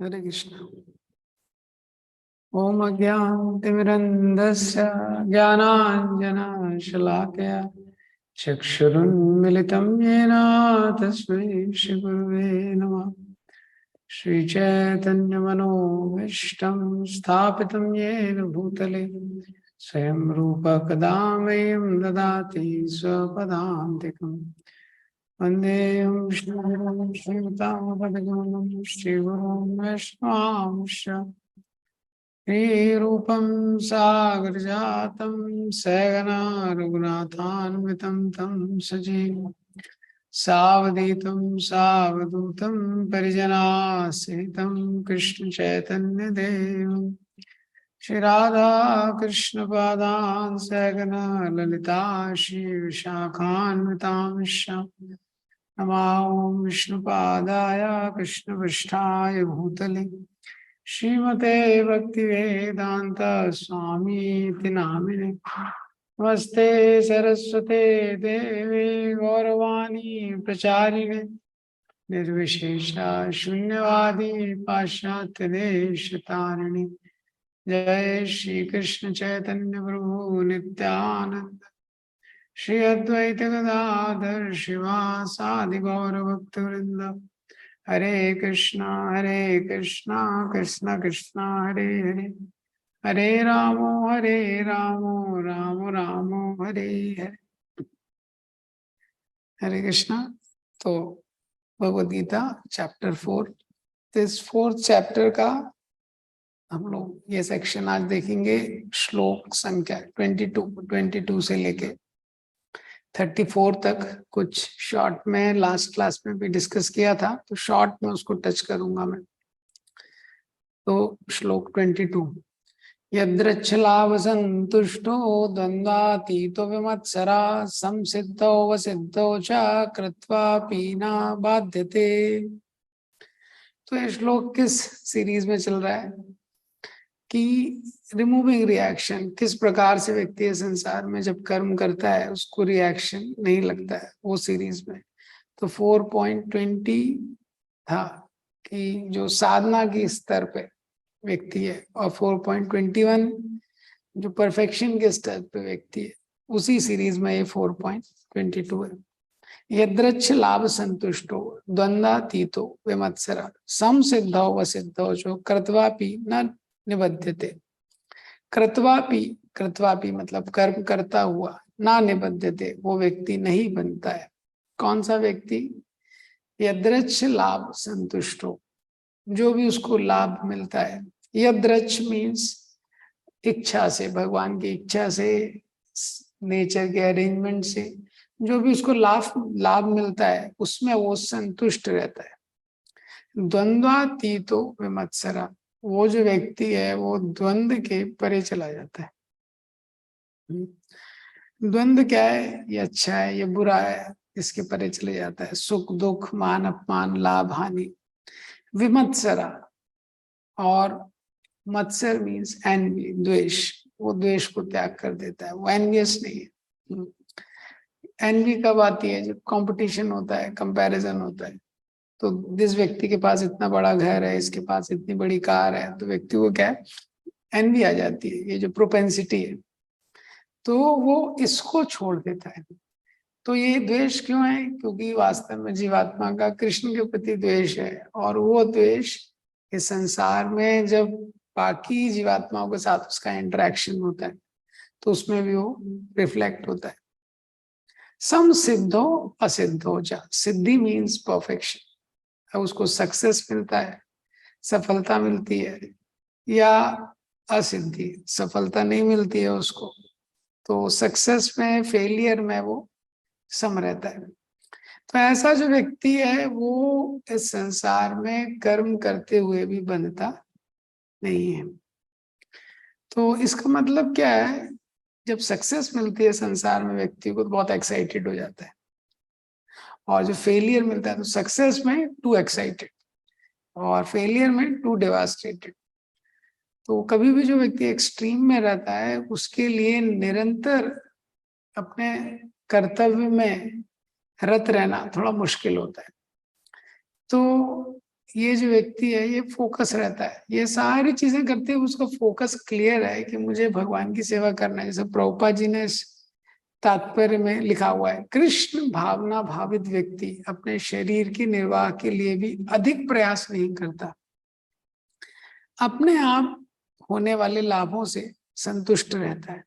हरे कृष्ण। ओम अज्ञानतिमिरन्धस्य ज्ञानाञ्जनशलाकया चक्षुरुन्मिलितं येन तस्मै श्रीगुरुवे नमः। श्रीचैतन्यमनोभीष्टं स्थापितं येन भूतले स्वयं रूपः कदा मह्यं ददाति स्वपदान्तिकम्। वन्देऽहं विष्णुं श्रीयुतां श्रीगुरुं वैष्णवांश्च श्रीरूपं सागरजातं सहगना रघुनाथान्वितं तं सजीवं सावधूतं सावधूतं परिजनासहितं कृष्णचैतन्यदेवं श्रीराधा कृष्णपादान् सहगना ललिता श्रीविशाखान्वितांश्च नमामि विष्णुपादाय कृष्णपृष्ठाय भूतले श्रीमते भक्तिवेदांत स्वामी इति नामिने। नमस्ते सरस्वते देवे गौरवाणी प्रचारिणे निर्विशेषा शून्यवादी पाश्चात्य देशतारिणे। जय श्री कृष्ण चैतन्य प्रभु नित्यानंद श्री अद्वैत गदाधर शिवासादि गौर भक्तवृंद। हरे कृष्णा कृष्णा कृष्णा हरे हरे हरे रामो राम राम हरे हरे। हरे कृष्णा। तो भगवद गीता चैप्टर 4, इस 4th चैप्टर का हम लोग ये सेक्शन आज देखेंगे। श्लोक संख्या 22 से लेके 34 तक कुछ शॉर्ट में लास्ट क्लास में भी डिस्कस किया था, तो शॉर्ट में उसको टच करूंगा मैं। तो श्लोक 22, यद्रच्छलाभ संतुष्टो द्वंद्वातीतो विमत्सरा संसिद्धो वसिद्धो च कृत्वा पीना बाध्यते। तो ये श्लोक किस सीरीज में चल रहा है कि रिमूविंग रिएक्शन, किस प्रकार से व्यक्ति संसार में जब कर्म करता है उसको रिएक्शन नहीं लगता है, वो सीरीज में। तो 4.20 था कि जो साधना की स्तर पे व्यक्ति है, और 4.21 जो परफेक्शन के स्तर पे व्यक्ति है, उसी सीरीज में ये 4.22 है। यद्रच्छ लाभ संतुष्टो द्वंद्वातीतो विमत्सरा समसिद्धो वसिद्धो जो कृत्वापि न निबध्यते। कृत्वापि मतलब कर्म करता हुआ, ना निबध्यते वो व्यक्ति नहीं बनता है। कौन सा व्यक्ति? यद्रच्छ लाभ संतुष्टो, जो भी उसको लाभ मिलता है। यद्रच्छ मीन्स इच्छा से, भगवान की इच्छा से, नेचर के अरेंजमेंट से जो भी उसको लाभ मिलता है उसमें वो संतुष्ट रहता है। द्वंद्वातीतो विमत्सरा, वो जो व्यक्ति है वो द्वंद्व के परे चला जाता है। द्वंद्व क्या है? ये अच्छा है, ये बुरा है, इसके परे चले जाता है। सुख दुख, मान अपमान, लाभ हानि। विमत्सरा, और मत्सर मीन्स एनवी, द्वेष, वो द्वेष को त्याग कर देता है, वो एनवियस नहीं है। एनवी कब आती है? जब कंपटीशन होता है, कंपैरिजन होता है। तो जिस व्यक्ति के पास इतना बड़ा घर है, इसके पास इतनी बड़ी कार है, तो व्यक्ति को क्या है? एनवी आ जाती है, ये जो प्रोपेंसिटी है। तो वो इसको छोड़ देता है। तो ये द्वेष क्यों है? क्योंकि वास्तव में जीवात्मा का कृष्ण के प्रति द्वेष है, और वो द्वेष इस संसार में जब बाकी जीवात्माओं के साथ उसका इंटरेक्शन होता है तो उसमें भी वो रिफ्लेक्ट होता है। सम सिद्धो असिद्धो जा, सिद्धि मीन्स परफेक्शन, उसको सक्सेस मिलता है, सफलता मिलती है, या असिद्धि, सफलता नहीं मिलती है उसको, तो सक्सेस में, फेलियर में वो सम रहता है। तो ऐसा जो व्यक्ति है वो इस संसार में कर्म करते हुए भी बंधता नहीं है। तो इसका मतलब क्या है? जब सक्सेस मिलती है संसार में व्यक्ति को तो बहुत एक्साइटेड हो जाता है, और जो फेलियर मिलता है तो सक्सेस में टू एक्साइटेड और फेलियर में टू डेवास्टेटेड। तो कभी भी जो व्यक्ति एक्सट्रीम में रहता है उसके लिए निरंतर अपने कर्तव्य में रत रहना थोड़ा मुश्किल होता है। तो ये जो व्यक्ति है ये फोकस रहता है, ये सारी चीजें करते हुए उसका फोकस क्लियर है कि मुझे भगवान की सेवा करना है। जैसे प्रभुपाद जी ने तात्पर्य में लिखा हुआ है, कृष्ण भावना भावित व्यक्ति अपने शरीर की निर्वाह के लिए भी अधिक प्रयास नहीं करता, अपने आप होने वाले लाभों से संतुष्ट रहता है।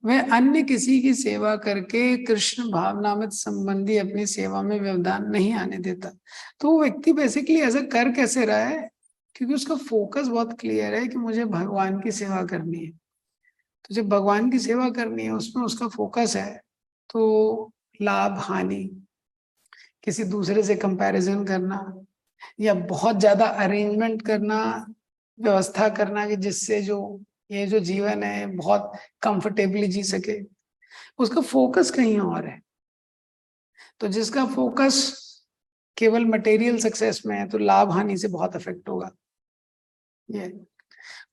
वह अन्य किसी की सेवा करके कृष्ण भावनामृत संबंधी अपनी सेवा में व्यवधान नहीं आने देता। तो वो व्यक्ति बेसिकली ऐसा कर कैसे रहा है, क्योंकि उसका फोकस बहुत क्लियर है कि मुझे भगवान की सेवा करनी है। तो जब भगवान की सेवा करनी है उसमें उसका फोकस है, तो लाभ हानि, किसी दूसरे से कंपैरिजन करना या बहुत ज्यादा अरेंजमेंट करना, व्यवस्था करना कि जिससे जो ये जो जीवन है बहुत कंफर्टेबली जी सके, उसका फोकस कहीं और है। तो जिसका फोकस केवल मटेरियल सक्सेस में है तो लाभ हानि से बहुत अफेक्ट होगा। ये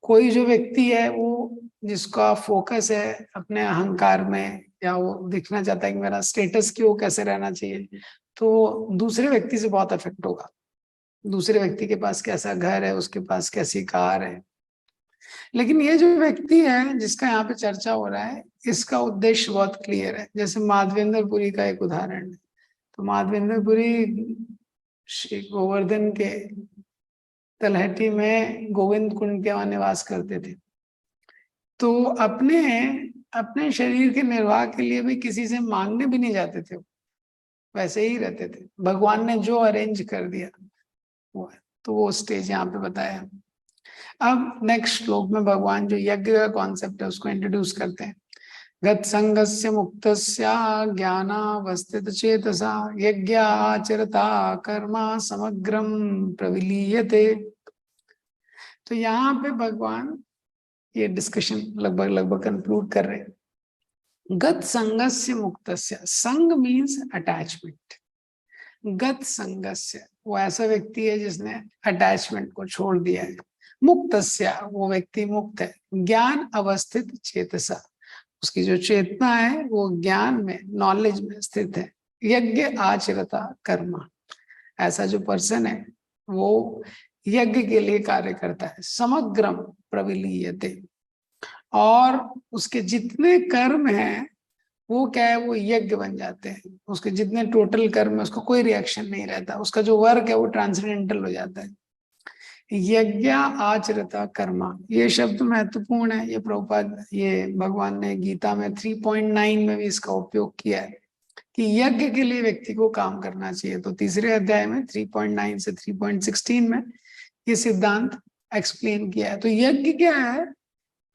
कोई जो व्यक्ति है वो जिसका फोकस है अपने अहंकार में, या वो दिखना चाहता है कि मेरा स्टेटस क्यों कैसे रहना चाहिए, तो दूसरे व्यक्ति से बहुत अफेक्ट होगा। दूसरे व्यक्ति के पास कैसा घर है, उसके पास कैसी कार है। लेकिन ये जो व्यक्ति है जिसका यहाँ पे चर्चा हो रहा है, इसका उद्देश्य बहुत क्लियर है। जैसे माधवेंद्रपुरी का एक उदाहरण है। तो माधवेंद्रपुरी श्री गोवर्धन के तलहटी में गोविंद कुंड के वहां निवास करते थे। तो अपने अपने शरीर के निर्वाह के लिए भी किसी से मांगने भी नहीं जाते थे, वैसे ही रहते थे। भगवान ने जो अरेंज कर दिया वो है। तो वो स्टेज यहाँ पे बताया। अब नेक्स्ट श्लोक में भगवान जो यज्ञ का कॉन्सेप्ट है उसको इंट्रोड्यूस करते हैं। गत संगस्य मुक्तस्य ज्ञानावस्थित चेतसा यज्ञ आचरता कर्मा समग्रम प्रविलीयते। तो यहाँ पे भगवान ये डिस्कशन लगभग लगभग कंक्लूड कर रहे हैं। गत संगस्य मुक्तस्य, संग मीन्स अटैचमेंट। गत संगस्य वो ऐसा व्यक्ति है जिसने अटैचमेंट को छोड़ दिया है। मुक्तस्य वो व्यक्ति मुक्त है। ज्ञान अवस्थित चेतसा, उसकी जो चेतना है वो ज्ञान में, नॉलेज में स्थित है। यज्ञ आचरता कर्मा, ऐसा जो पर्सन है वो यज्ञ के लिए कार्य करता है। समग्रम प्रविलीयते, और उसके जितने कर्म हैं वो क्या है, वो यज्ञ बन जाते हैं। उसके जितने टोटल कर्म है उसको कोई रिएक्शन नहीं रहता, उसका जो वर्क है वो ट्रांसेंडेंटल हो जाता है। यज्ञ आचरता कर्मा, ये शब्द महत्वपूर्ण है। ये प्रभुपाद, ये भगवान ने गीता में 3.9 में भी इसका उपयोग किया है कि यज्ञ के लिए व्यक्ति को काम करना चाहिए। तो तीसरे अध्याय में 3.9 से 3.16 में ये सिद्धांत एक्सप्लेन किया है। तो यज्ञ क्या है,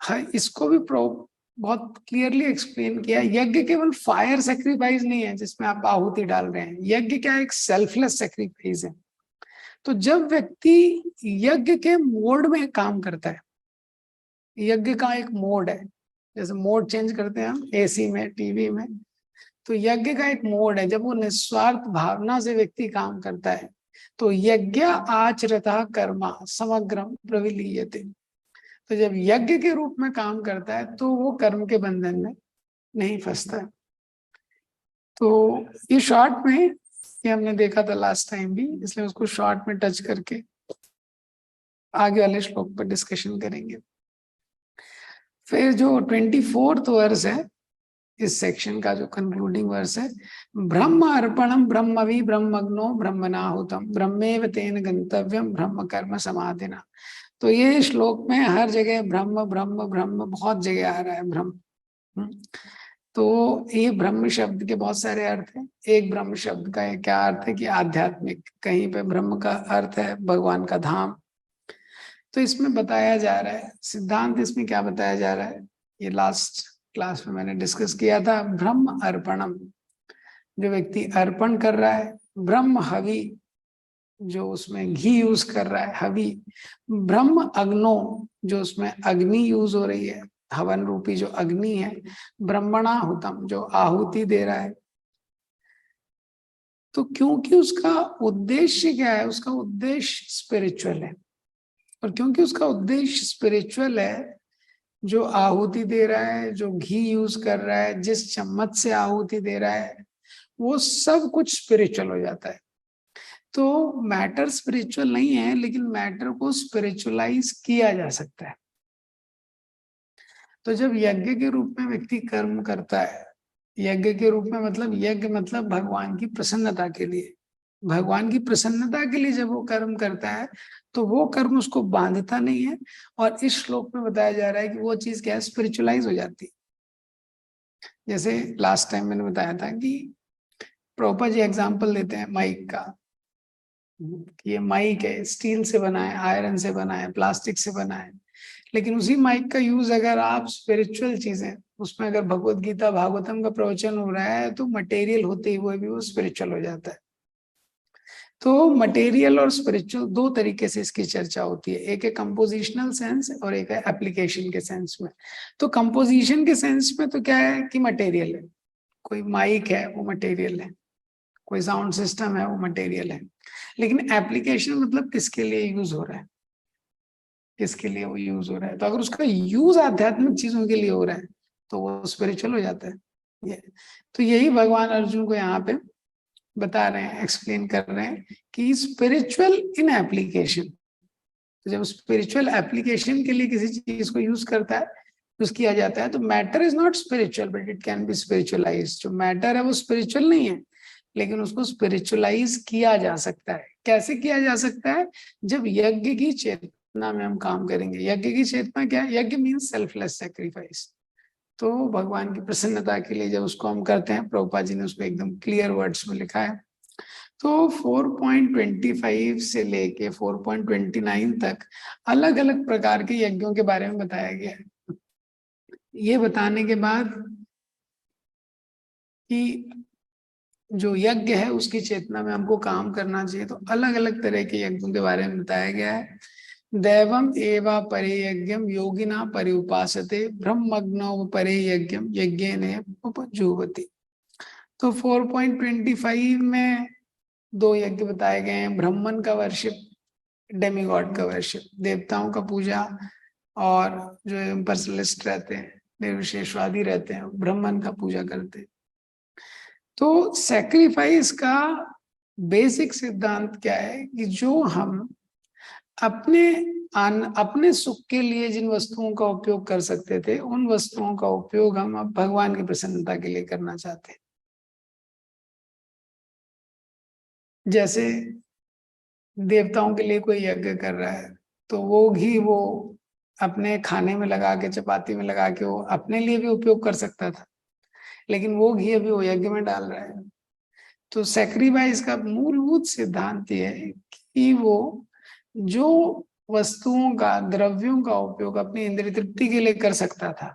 हाँ, इसको भी बहुत क्लियरली एक्सप्लेन किया। यज्ञ केवल फायर सेक्रीफाइस नहीं है जिसमें आप आहुति डाल रहे हैं। यज्ञ क्या है, एक सेल्फलेस सेक्रीफाइस है। तो जब व्यक्ति यज्ञ के मोड में काम करता है, यज्ञ का एक मोड है, जैसे मोड चेंज करते हैं हम एसी में, टीवी में, तो यज्ञ का एक मोड है। जब वो निस्वार्थ भावना से व्यक्ति काम करता है तो यज्ञ आचरता कर्मा समग्रम प्रविलीयते। तो जब यज्ञ के रूप में काम करता है तो वो कर्म के बंधन में नहीं फंसता है। तो ये शॉर्ट में, ये हमने देखा था लास्ट टाइम भी, इसलिए उसको शॉर्ट में टच करके आगे वाले श्लोक पर डिस्कशन करेंगे। फिर जो 24th वर्स है इस सेक्शन का, जो कंक्लूडिंग वर्स है, ब्रह्म अर्पणम ब्रह्मवि ब्रह्मग्नो ब्रह्मनाहुतम ब्रह्मेव तेन गंतव्यम ब्रह्म कर्म समाधिना। तो ये श्लोक में हर जगह ब्रह्म ब्रह्म ब्रह्म बहुत जगह आ रहा है, ब्रह्म। तो ये ब्रह्म शब्द के बहुत सारे अर्थ हैं। एक ब्रह्म शब्द का क्या अर्थ है कि आध्यात्मिक, कहीं पे ब्रह्म का अर्थ है भगवान का धाम। तो इसमें बताया जा रहा है, सिद्धांत इसमें क्या बताया जा रहा है, ये लास्ट क्लास में मैंने डिस्कस किया था। ब्रह्म अर्पणम, जो व्यक्ति अर्पण कर रहा है, ब्रह्म हवि, जो उसमें घी यूज कर रहा है, हवि, ब्रह्म अग्नो, जो उसमें अग्नि यूज हो रही है, हवन रूपी जो अग्नि है, ब्रह्मणाहुतम, जो आहुति दे रहा है। तो क्योंकि उसका उद्देश्य क्या है, उसका उद्देश्य स्पिरिचुअल है। और क्योंकि उसका उद्देश्य स्पिरिचुअल है, जो आहुति दे रहा है, जो घी यूज कर रहा है, जिस चम्मच से आहुति दे रहा है, वो सब कुछ स्पिरिचुअल हो जाता है। तो मैटर स्पिरिचुअल नहीं है, लेकिन मैटर को स्पिरिचुअलाइज किया जा सकता है। तो जब यज्ञ के रूप में व्यक्ति कर्म करता है, यज्ञ के रूप में मतलब यज्ञ मतलब भगवान की प्रसन्नता के लिए, भगवान की प्रसन्नता के लिए जब वो कर्म करता है तो वो कर्म उसको बांधता नहीं है। और इस श्लोक में बताया जा रहा है कि वो चीज क्या है, स्पिरिचुअलाइज हो जाती है। जैसे लास्ट टाइम मैंने बताया था कि प्रभुपाद जी एग्जाम्पल देते हैं माइक का, कि ये माइक है, स्टील से बना है, आयरन से बना है, प्लास्टिक से बना है, लेकिन उसी माइक का यूज अगर आप स्पिरिचुअल चीजें, उसमें अगर भगवत गीता भागवतम का प्रवचन हो रहा है तो मटेरियल होते ही हुए भी वो स्पिरिचुअल हो जाता है। तो मटेरियल और स्पिरिचुअल दो तरीके से इसकी चर्चा होती है, एक है कंपोजिशनल सेंस और एक है एप्लीकेशन के सेंस में। तो कंपोजिशन के सेंस में तो क्या है कि मटेरियल है, कोई माइक है वो मटेरियल है, कोई साउंड सिस्टम है वो मटेरियल है। लेकिन एप्लीकेशन मतलब किसके लिए यूज हो रहा है, किसके लिए वो यूज हो रहा है। तो अगर उसका यूज आध्यात्मिक चीजों के लिए हो रहा है तो वो स्पिरिचुअल हो जाता है। ये तो यही भगवान अर्जुन को यहाँ पे बता रहे हैं, एक्सप्लेन कर रहे हैं कि स्पिरिचुअल इन एप्लीकेशन। तो जब स्पिरिचुअल एप्लीकेशन के लिए किसी चीज को यूज करता है, यूज किया जाता है, तो matter is not spiritual but it can be spiritualise. जो मैटर है वो स्पिरिचुअल नहीं है, लेकिन उसको स्पिरिचुअलाइज किया जा सकता है। कैसे किया जा सकता है, जब यज्ञ की चेतना में हम काम करेंगे। यज्ञ की चेतना क्या है, यज्ञ मीन्स सेल्फलेस सेक्रीफाइस। तो भगवान की प्रसन्नता के लिए जब उसको हम करते हैं, प्रभुपाद जी ने उसको एकदम क्लियर वर्ड्स में लिखा है। तो 4.25 से लेके 4.29 तक अलग अलग प्रकार के यज्ञों के बारे में बताया गया है। ये बताने के बाद कि जो यज्ञ है उसकी चेतना में हमको काम करना चाहिए, तो अलग अलग तरह के यज्ञों के बारे में बताया गया है। दैवम एवा परे यज्ञम योगिना परि उपासते ब्रह्मग्नो परे यज्ञम यज्ञ ने उपजुवती। तो 4.25 में दो यज्ञ बताए गए हैं, ब्राह्मण का वर्शिप, डेमीगॉड का वर्शिप, देवताओं का पूजा, और जो इम्पर्सनलिस्ट रहते हैं, निर्विशेषवादी रहते हैं, ब्राह्मण का पूजा करते हैं। तो सैक्रिफाइस का बेसिक सिद्धांत क्या है कि जो हम अपने अपने सुख के लिए जिन वस्तुओं का उपयोग कर सकते थे, उन वस्तुओं का उपयोग हम अब भगवान की प्रसन्नता के लिए करना चाहते हैं। जैसे देवताओं के लिए कोई यज्ञ कर रहा है तो वो घी वो अपने खाने में लगा के, चपाती में लगा के वो अपने लिए भी उपयोग कर सकता था, लेकिन वो घी अभी वो यज्ञ में डाल रहा है। तो सैक्रिफाइस का मूलभूत सिद्धांत ये है कि वो जो वस्तुओं का, द्रव्यों का उपयोग अपनी इंद्रिय तृप्ति के लिए कर सकता था,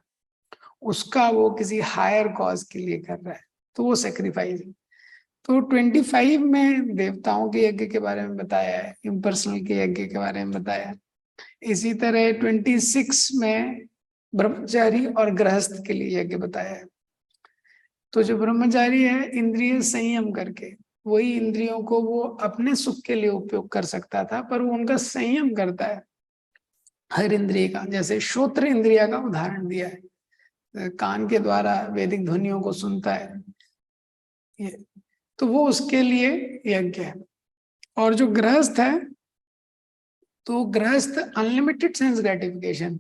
उसका वो किसी हायर कॉज के लिए कर रहा है, तो वो सैक्रिफाइस है। तो 25 में देवताओं के यज्ञ के बारे में बताया है, इम्पर्सनल के यज्ञ के बारे में बताया है। इसी तरह 26 में ब्रह्मचारी और गृहस्थ के लिए यज्ञ बताया है। तो जो ब्रह्मचारी है, इंद्रिय संयम करके, वही इंद्रियों को वो अपने सुख के लिए उपयोग कर सकता था, पर वो उनका संयम करता है हर इंद्रिय का। जैसे श्रोत्र इंद्रिया का उदाहरण दिया है, कान के द्वारा वैदिक ध्वनियों को सुनता है, ये तो वो उसके लिए यज्ञ है। और जो गृहस्थ है, तो गृहस्थ अनलिमिटेड सेंस ग्रेटिफिकेशन,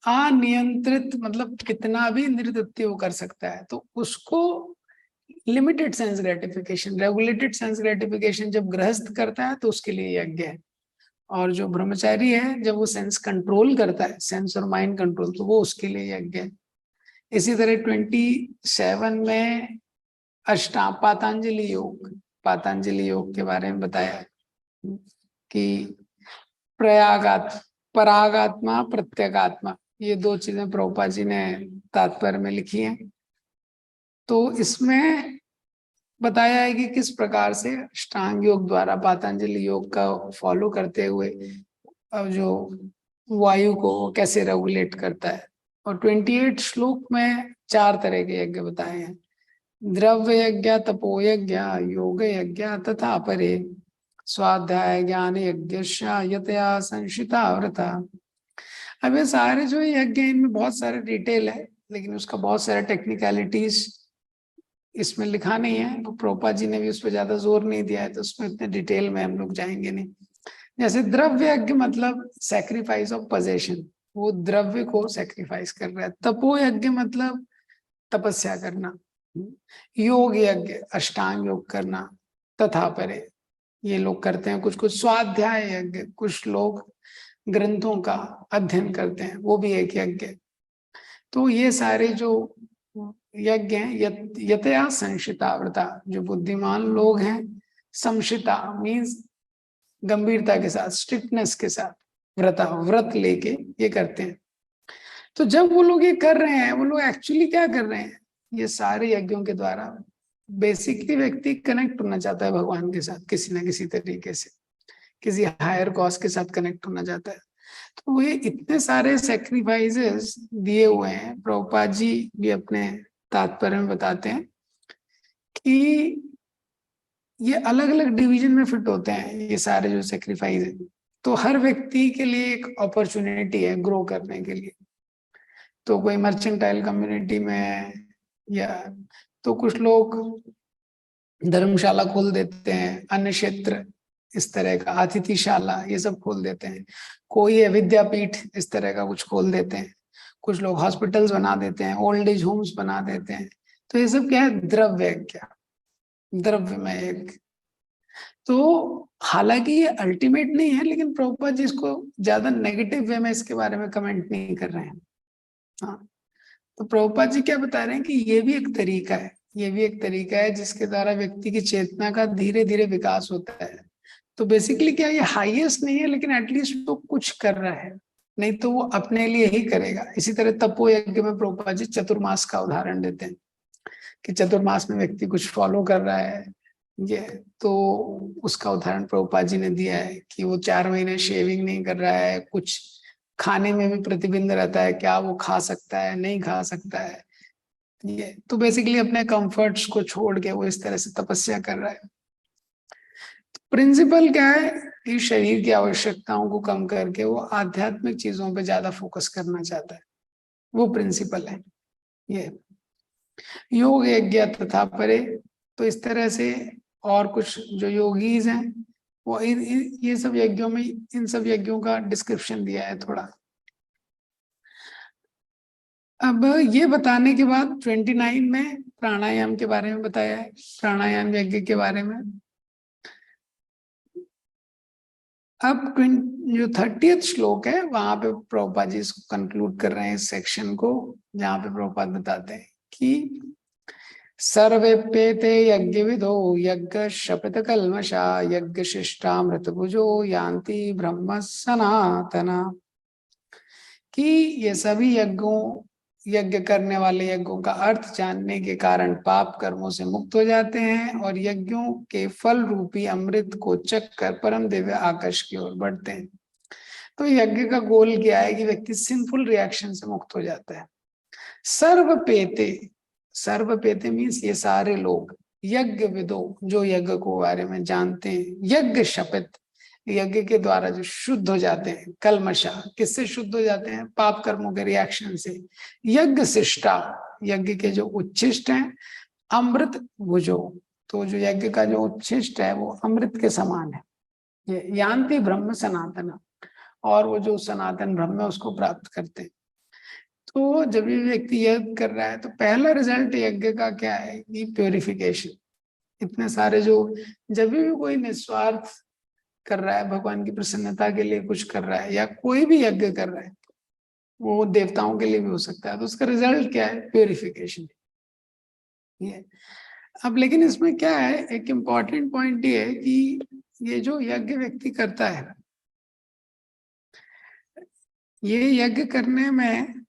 अनियंत्रित मतलब कितना भी इंद्रिय तृप्ति वो कर सकता है, तो उसको limited sense gratification, regulated sense gratification जब गृहस्थ करता है तो उसके लिए यज्ञ है। और जो ब्रह्मचारी है, जब वो सेंस कंट्रोल करता है, सेंस और माइंड कंट्रोल, तो वो उसके लिए यज्ञ है। इसी तरह 27 में पातंजलि योग, पातंजलि योग के बारे में बताया कि प्रयागात परागात्मा प्रत्यगात्मा, ये दो चीजें प्रभुपाद जी ने तात्पर्य में लिखी हैं। तो इसमें बताया है कि किस प्रकार से अष्टांग योग द्वारा पातंजलि योग का फॉलो करते हुए अब जो वायु को कैसे रेगुलेट करता है। और 28 श्लोक में 4 तरह के यज्ञ बताए हैं, द्रव्य यज्ञ, तपो यज्ञ, योग यज्ञ तथा परे स्वाध्याय ज्ञान यज्ञ यतया संशिता व्रता। अब ये सारे जो यज्ञ, इनमें बहुत सारे डिटेल है, लेकिन उसका बहुत सारे टेक्निकलिटीज इसमें लिखा नहीं है, तो प्रभुपाद जी ने भी उस पर ज्यादा जोर नहीं दिया है, तो उसमें इतने डिटेल में हम लोग जाएंगे नहीं। जैसे द्रव्य यज्ञ मतलब सैक्रिफाइस ऑफ पोजेशन, वो द्रव्य को सैक्रिफाइस कर रहा है। तपो यज्ञ मतलब तपस्या करना। योग यज्ञ अष्टांग योग करना, तथा परे ये लोग करते हैं। कुछ कुछ स्वाध्याय यज्ञ, कुछ लोग ग्रंथों का अध्ययन करते हैं, वो भी एक यज्ञ। तो ये सारे जो यज्ञ हैं, यतया संशिता व्रता, जो बुद्धिमान लोग हैं, संशिता मीन्स गंभीरता के साथ, स्ट्रिक्टनेस के साथ व्रता, व्रत लेके ये करते हैं। तो जब वो लोग ये कर रहे हैं, वो लोग एक्चुअली क्या कर रहे हैं, ये सारे यज्ञों के द्वारा बेसिकली व्यक्ति कनेक्ट होना चाहता है भगवान के साथ किसी ना किसी तरीके से, किसी हायर कॉज के साथ कनेक्ट होना चाहता है। तो ये इतने सारे सेक्रीफाइसेस दिए हुए हैं। प्रभुपाद जी भी अपने तात्पर्य में बताते हैं कि ये अलग अलग डिवीजन में फिट होते हैं, ये सारे जो सेक्रीफाइस है। तो हर व्यक्ति के लिए एक अपॉर्चुनिटी है ग्रो करने के लिए। तो कोई मर्चेंटाइल कम्युनिटी में, या तो कुछ लोग धर्मशाला खोल देते हैं, अन्य क्षेत्र इस तरह का अतिथिशाला ये सब खोल देते हैं, कोई है विद्यापीठ इस तरह का कुछ खोल देते हैं, कुछ लोग हॉस्पिटल्स बना देते हैं, ओल्ड एज होम्स बना देते हैं। तो ये सब क्या है, द्रव्य, क्या द्रव्य में एक। तो हालांकि ये अल्टीमेट नहीं है, लेकिन प्रभुपाद जी इसको ज्यादा नेगेटिव वे में इसके बारे में कमेंट नहीं कर रहे हैं। हाँ, तो प्रभुपाद जी क्या बता रहे हैं कि ये भी एक तरीका है, ये भी एक तरीका है जिसके द्वारा व्यक्ति की चेतना का धीरे धीरे विकास होता है। तो बेसिकली क्या, ये हाईएस्ट नहीं है, लेकिन एटलीस्ट वो कुछ कर रहा है, नहीं तो वो अपने लिए ही करेगा। इसी तरह तपो यज्ञ में प्रभुपाद जी चतुर्मास का उदाहरण देते हैं कि चतुर्मास में व्यक्ति कुछ फॉलो कर रहा है, ये तो उसका उदाहरण प्रभुपाद जी ने दिया है कि वो 4 महीने शेविंग नहीं कर रहा है, कुछ खाने में भी प्रतिबंध रहता है, क्या वो खा सकता है नहीं खा सकता है। ये तो बेसिकली अपने कंफर्ट्स को छोड़ के वो इस तरह से तपस्या कर रहा है। प्रिंसिपल क्या है कि शरीर की आवश्यकताओं को कम करके वो आध्यात्मिक चीजों पे ज्यादा फोकस करना चाहता है, वो प्रिंसिपल है ये। योग यज्ञ तथा परे, तो इस तरह से और कुछ जो योगीज हैं वो ये सब यज्ञों में, इन सब यज्ञों का डिस्क्रिप्शन दिया है थोड़ा। अब ये बताने के बाद 29 में प्राणायाम के बारे में बताया है, प्राणायाम यज्ञ के बारे में। अब जो 30th श्लोक है वहां पे प्रभुपाद जी इसको कंक्लूड कर रहे हैं इस सेक्शन को, जहां पे प्रभुपाद बताते हैं कि सर्वेप्येते यज्ञ विदो यज्ञ शपित कल्मषा यज्ञ शिष्टामृत भुजो यान्ति ब्रह्म सनातना, कि ये सभी यज्ञ करने वाले यज्ञों का अर्थ जानने के कारण पाप कर्मों से मुक्त हो जाते हैं और यज्ञों के फल रूपी अमृत को चख कर परम दिव्य आकाश की ओर बढ़ते हैं। तो यज्ञ का गोल क्या है कि व्यक्ति सिंफुल रिएक्शन से मुक्त हो जाता है। सर्व पेते मीन्स ये सारे लोग, यज्ञ विदो जो यज्ञ को बारे में जानते हैं, यज्ञ शपित यज्ञ के द्वारा जो शुद्ध हो जाते हैं, कलमशा किससे शुद्ध हो जाते हैं, पाप कर्मों के रिएक्शन से, यज्ञ शिष्टा यज्ञ के जो उच्छिष्ट हैं, अमृत भुजो तो जो यज्ञ का जो उच्छिष्ट है वो अमृत के समान है, ये यान्ति ब्रह्म सनातन, और वो जो सनातन ब्रह्म है उसको प्राप्त करते हैं। तो जब ये व्यक्ति यज्ञ कर रहा है तो पहला रिजल्ट यज्ञ का क्या है कि प्योरिफिकेशन। इतने सारे जो, जब भी कोई निस्वार्थ कर रहा है, भगवान की प्रसन्नता के लिए कुछ कर रहा है या कोई भी यज्ञ कर रहा है, वो देवताओं के लिए भी हो सकता है, तो उसका रिजल्ट क्या है, प्योरिफिकेशन। ये अब लेकिन इसमें क्या है, एक इम्पॉर्टेंट पॉइंट ये है कि ये जो यज्ञ व्यक्ति करता है, ये यज्ञ करने में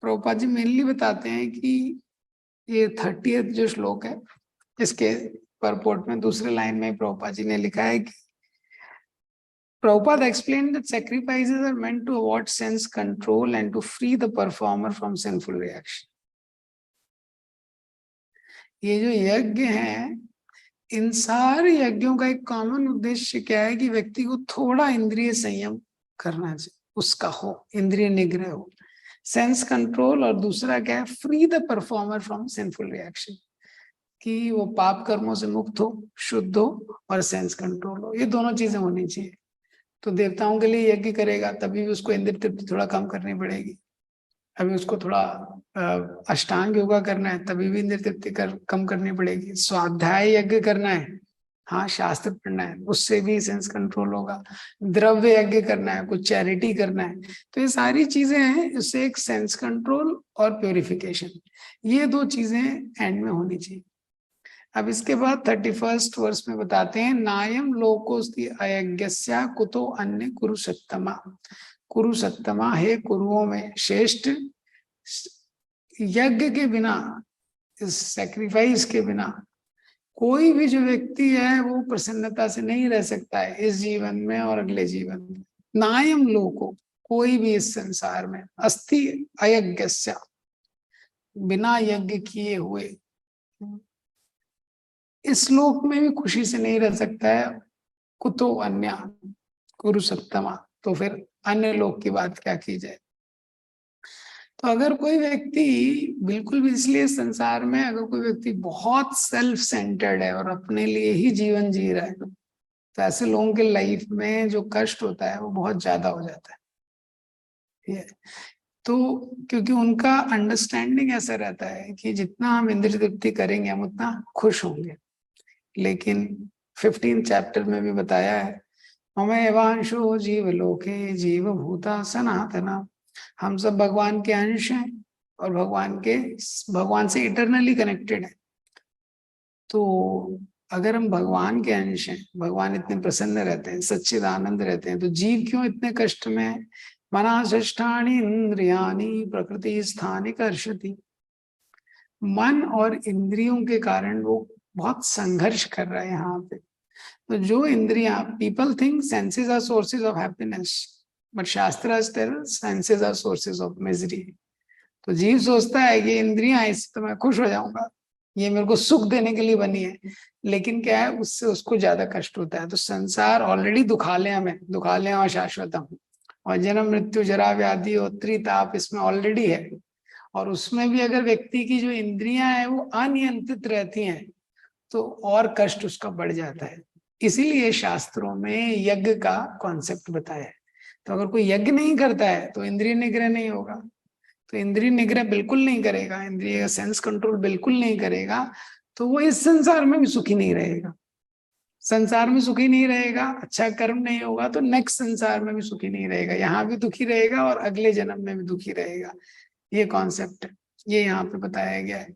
प्रभुपाद जी मेनली बताते हैं कि ये 30th जो श्लोक है, इसके परपोर्ट में दूसरे लाइन में प्रभुपाद जी ने लिखा है कि Prabhupada explained that sacrifices are meant to avoid sense control and to free the performer from sinful reaction. ये जो यज्ञ हैं, इन सारे यज्ञों का एक कॉमन उद्देश्य क्या है कि व्यक्ति को थोड़ा इंद्रिय संयम करना चाहिए, उसका हो इंद्रिय निग्रह हो, सेंस कंट्रोल, और दूसरा क्या है, free the performer from sinful reaction, कि वो पाप कर्मों से मुक्त हो, शुद्ध हो और सेंस कंट्रोल हो। ये दोनों चीजें होनी चाहिए। तो देवताओं के लिए यज्ञ करेगा तभी भी उसको इंद्रिय तृप्ति थोड़ा कम करनी पड़ेगी। अभी उसको थोड़ा अष्टांग योगा करना है तभी भी इंद्रिय तृप्ति कम करनी पड़ेगी। स्वाध्याय यज्ञ करना है, हाँ शास्त्र पढ़ना है, उससे भी सेंस कंट्रोल होगा। द्रव्य यज्ञ करना है, कुछ चैरिटी करना है, तो ये सारी चीजें हैं, इससे एक सेंस कंट्रोल और प्योरिफिकेशन, ये दो चीजें एंड में होनी चाहिए। अब इसके बाद 31st वर्ष में बताते हैं, नायम लोकोस्ति अयज्ञस्या कुतो अन्य कुरुसत्तमा। कुरुसत्तमा है कुरुओं में श्रेष्ठ, यज्ञ के बिना, इस सैक्रिफाइस के बिना कोई भी जो व्यक्ति है वो प्रसन्नता से नहीं रह सकता है, इस जीवन में और अगले जीवन में। नायम लोको, कोई भी इस संसार में, अस्ति अयज्ञस्या, बिना यज्ञ किए हुए इस लोक में भी खुशी से नहीं रह सकता है। कुतो अन्य कुरुसत्तमा, तो फिर अन्य लोक की बात क्या की जाए। तो अगर कोई व्यक्ति बिल्कुल भी, इसलिए संसार में अगर कोई व्यक्ति बहुत सेल्फ सेंटर्ड है और अपने लिए ही जीवन जी रहा है, तो ऐसे लोगों के लाइफ में जो कष्ट होता है वो बहुत ज्यादा हो जाता है। तो क्योंकि उनका अंडरस्टैंडिंग ऐसा रहता है कि जितना हम इंद्रिय तृप्ति करेंगे हम उतना खुश होंगे। लेकिन 15 चैप्टर में भी बताया है, हमें एवांशो जीव लोके जीव भूता सनातना, हम सब भगवान के अंश हैं और भगवान से इटरनली कनेक्टेड है। तो अगर हम भगवान के अंश हैं, भगवान इतने प्रसन्न रहते हैं, सच्चिदानंद रहते हैं, तो जीव क्यों इतने कष्ट में। मनाष्ठानि इंद्रियाणि प्रकृति स्थानि कर्षति, मन और इंद्रियों के कारण वो बहुत संघर्ष कर रहा है यहाँ पे। तो जो इंद्रियां, people think senses are sources of happiness, but शास्त्र senses are sources of misery. तो जीव सोचता है कि इंद्रियां इससे तो मैं खुश हो जाऊंगा, ये मेरे को सुख देने के लिए बनी है, लेकिन क्या है उससे उसको ज्यादा कष्ट होता है। तो संसार ऑलरेडी दुखालय में, दुखालय और शाश्वतम, और जन्म मृत्यु जरा व्याधि और त्रिताप इसमें ऑलरेडी है। और उसमें भी अगर व्यक्ति की जो इंद्रियां हैं वो अनियंत्रित रहती हैं तो और कष्ट उसका बढ़ जाता है। इसीलिए शास्त्रों में यज्ञ का कॉन्सेप्ट बताया है। तो अगर कोई यज्ञ नहीं करता है तो इंद्रिय निग्रह नहीं होगा, तो इंद्रिय निग्रह बिल्कुल नहीं करेगा, इंद्रिय का सेंस कंट्रोल बिल्कुल नहीं करेगा, तो वो इस संसार में भी सुखी नहीं रहेगा। संसार में सुखी नहीं रहेगा, अच्छा कर्म नहीं होगा, तो नेक्स्ट संसार में भी सुखी नहीं रहेगा, यहाँ भी दुखी रहेगा और अगले जन्म में भी दुखी रहेगा। ये कॉन्सेप्ट है, ये यहाँ पे बताया गया है।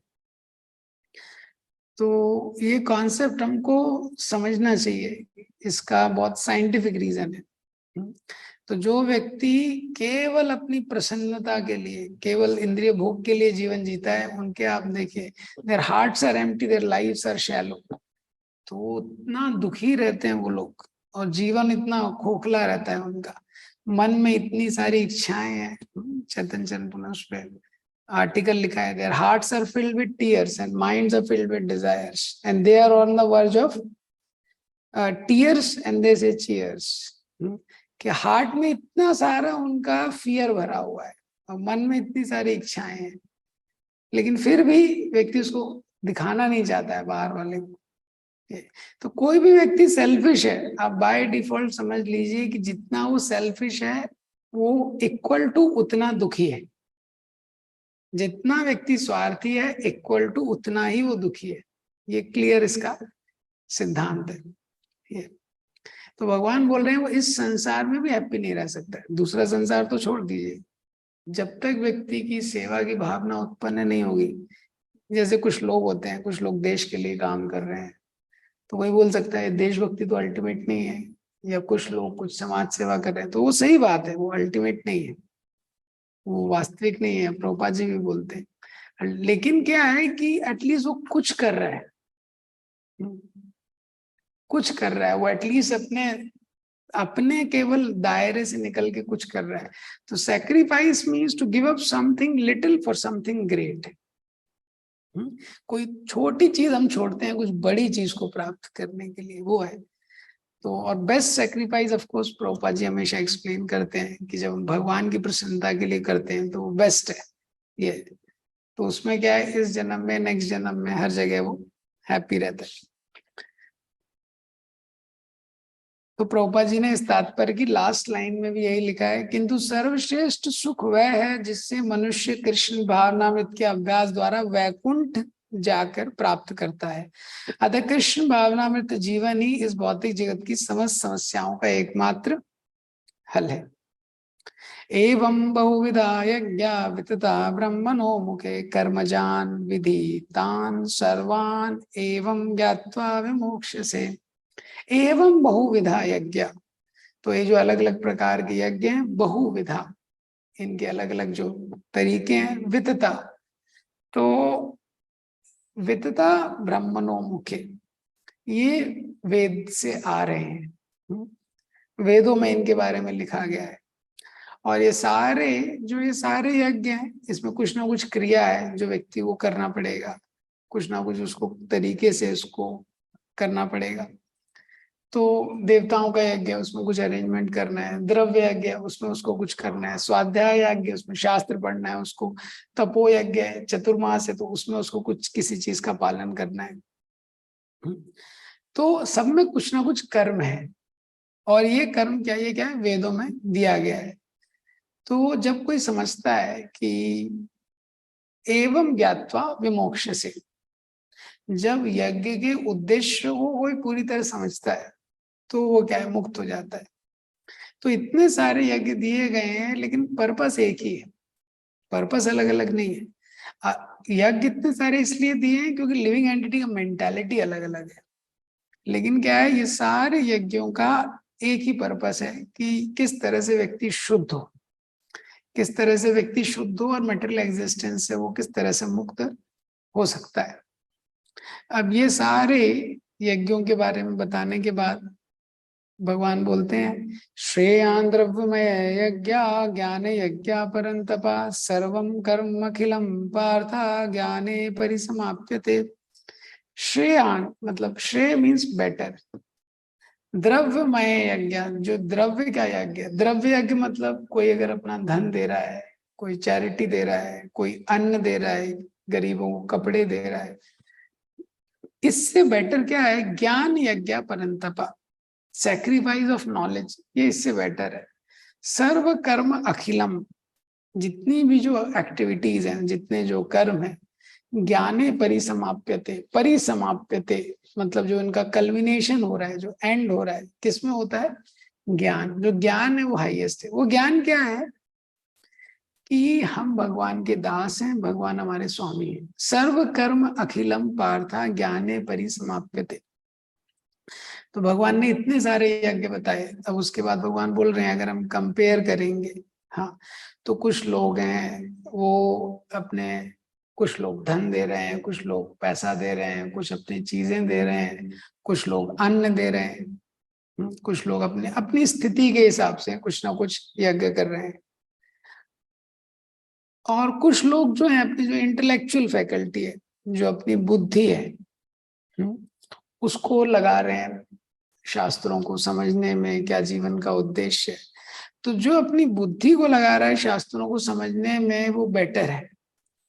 तो ये कॉन्सेप्ट हमको समझना चाहिए, इसका बहुत साइंटिफिक रीजन है। तो जो व्यक्ति केवल अपनी प्रसन्नता के लिए, केवल इंद्रिय भोग के लिए जीवन जीता है, उनके आप देखिए, their hearts are empty, their lives are shallow, तो इतना दुखी रहते हैं वो लोग, और जीवन इतना खोखला रहता है उनका, मन में इतनी सारी इच्छाएं हैं। चेतन चंद्र उस पर आर्टिकल लिखा है, their hearts are filled with tears and minds are filled with desires and they are on the verge of tears and they say cheers, कि हार्ट में इतना सारा उनका फियर भरा हुआ है और मन में इतनी सारी इच्छाएं हैं, लेकिन फिर भी व्यक्ति उसको दिखाना नहीं चाहता है बाहर वाले को। तो कोई भी व्यक्ति सेल्फिश है, आप बाय डिफॉल्ट समझ लीजिए कि जितना वो सेल्फिश है वो इक्वल टू उतना दुखी है। जितना व्यक्ति स्वार्थी है इक्वल टू उतना ही वो दुखी है। ये क्लियर इसका सिद्धांत है ये। तो भगवान बोल रहे हैं वो इस संसार में भी हैप्पी नहीं रह सकता है। दूसरा संसार तो छोड़ दीजिए, जब तक व्यक्ति की सेवा की भावना उत्पन्न नहीं होगी। जैसे कुछ लोग होते हैं, कुछ लोग देश के लिए काम कर रहे हैं, तो कोई बोल सकता है देशभक्ति तो अल्टीमेट नहीं है, या कुछ लोग कुछ समाज सेवा कर रहे हैं, तो वो सही बात है, वो अल्टीमेट नहीं है, वो वास्तविक नहीं है, प्रभुपाद जी भी बोलते हैं। लेकिन क्या है कि एटलीस्ट वो कुछ कर रहा है, कुछ कर रहा है वो, एटलीस्ट अपने अपने केवल दायरे से निकल के कुछ कर रहा है। तो sacrifice means to give up something little for something great. कोई छोटी चीज हम छोड़ते हैं कुछ बड़ी चीज को प्राप्त करने के लिए, वो है। तो और best sacrifice of course Prabhupada ji हमेशा एक्सप्लेन करते हैं कि जब हम भगवान की प्रसन्नता के लिए करते हैं तो वो बेस्ट है ये। तो उसमें क्या है, इस जन्म में नेक्स्ट जन्म में हर जगह वो हैप्पी रहता है। तो प्रभुपाद जी ने इस तात्पर्य की लास्ट लाइन में भी यही लिखा है, किंतु सर्वश्रेष्ठ सुख वह है जिससे मनुष्य कृष्ण भावनामृत के अभ्यास द्वारा वैकुंठ जाकर प्राप्त करता है। अतः कृष्ण भावनामृत जीवन ही इस भौतिक जगत की समस्त समस्याओं का एकमात्र हल है। एवं बहुविधा यज्ञा वितता ब्रह्मणो मुखे कर्मजान विधि तान सर्वान एवं ज्ञात्वा विमोक्ष्यसे। एवं बहुविधा यज्ञ, तो ये जो अलग अलग प्रकार के यज्ञ हैं, बहुविधा, इनके अलग अलग जो तरीके हैं। वितता, तो वितता ब्रह्मणो मुखे, ये वेद से आ रहे हैं, वेदों में इनके बारे में लिखा गया है। और ये सारे यज्ञ हैं, इसमें कुछ ना कुछ क्रिया है जो व्यक्ति को करना पड़ेगा, कुछ ना कुछ उसको तरीके से उसको करना पड़ेगा। तो देवताओं का यज्ञ है, उसमें कुछ अरेंजमेंट करना है। द्रव्य यज्ञ है, उसमें उसको कुछ करना है। स्वाध्याय यज्ञ, उसमें शास्त्र पढ़ना है उसको। तपो यज्ञ है, चतुर्मास है, तो उसमें उसको कुछ किसी चीज का पालन करना है। तो सब में कुछ ना कुछ कर्म है, और ये कर्म क्या, ये क्या है, वेदों में दिया गया है। तो जब कोई समझता है कि एवं ज्ञात्वा विमोक्ष से, जब यज्ञ के उद्देश्य को कोई पूरी तरह समझता है तो वो क्या है, मुक्त हो जाता है। तो इतने सारे यज्ञ दिए गए हैं, लेकिन पर्पस एक ही है, पर्पस अलग अलग नहीं है। यज्ञ इतने सारे इसलिए दिए हैं क्योंकि लिविंग एंटिटी का मेंटालिटी अलग अलग है। लेकिन क्या है, ये सारे यज्ञों का एक ही पर्पस है कि किस तरह से व्यक्ति शुद्ध हो, किस तरह से व्यक्ति शुद्ध हो और मटेरियल एग्जिस्टेंस से वो किस तरह से मुक्त हो सकता है। अब ये सारे यज्ञों के बारे में बताने के बाद भगवान बोलते हैं, श्रेयान द्रव्यमय यज्ञ ज्ञान यज्ञ परंतपा सर्वम कर्म अखिलम पार्था ज्ञाने परिसमाप्यते। श्रेयान मतलब श्रेय मीन्स बेटर, द्रव्यमय यज्ञ, जो द्रव्य का यज्ञ, द्रव्य यज्ञ मतलब कोई अगर अपना धन दे रहा है, कोई चैरिटी दे रहा है, कोई अन्न दे रहा है, गरीबों को कपड़े दे रहा है, इससे बेटर क्या है, ज्ञान यज्ञ परंतपा, सैक्रिफाइस ऑफ नॉलेज, ये इससे बेटर है। सर्व कर्म अखिलम, जितनी भी जो एक्टिविटीज हैं, जितने जो कर्म है, ज्ञाने परिसमाप्यते, परिसमाप्यते मतलब जो इनका कल्मिनेशन हो रहा है, जो एंड हो रहा है, किसमें होता है, ज्ञान। जो ज्ञान है वो हाईएस्ट है। वो ज्ञान क्या है कि हम भगवान के दास हैं, भगवान हमारे स्वामी हैं। सर्व कर्म अखिलम पार्था ज्ञाने परिसमाप्यते। तो भगवान ने इतने सारे यज्ञ बताए, अब उसके बाद भगवान बोल रहे हैं अगर हम कंपेयर करेंगे, हाँ, तो कुछ लोग हैं वो अपने, कुछ लोग धन दे रहे हैं, कुछ लोग पैसा दे रहे हैं, कुछ अपनी चीजें दे रहे हैं, कुछ लोग अन्न दे रहे हैं, कुछ लोग अपने अपनी स्थिति के हिसाब से कुछ ना कुछ यज्ञ कर रहे हैं। और कुछ लोग जो है अपनी जो इंटेलेक्चुअल फैकल्टी है, जो अपनी बुद्धि है, उसको लगा रहे हैं शास्त्रों को समझने में, क्या जीवन का उद्देश्य है। तो जो अपनी बुद्धि को लगा रहा है शास्त्रों को समझने में, वो बेटर है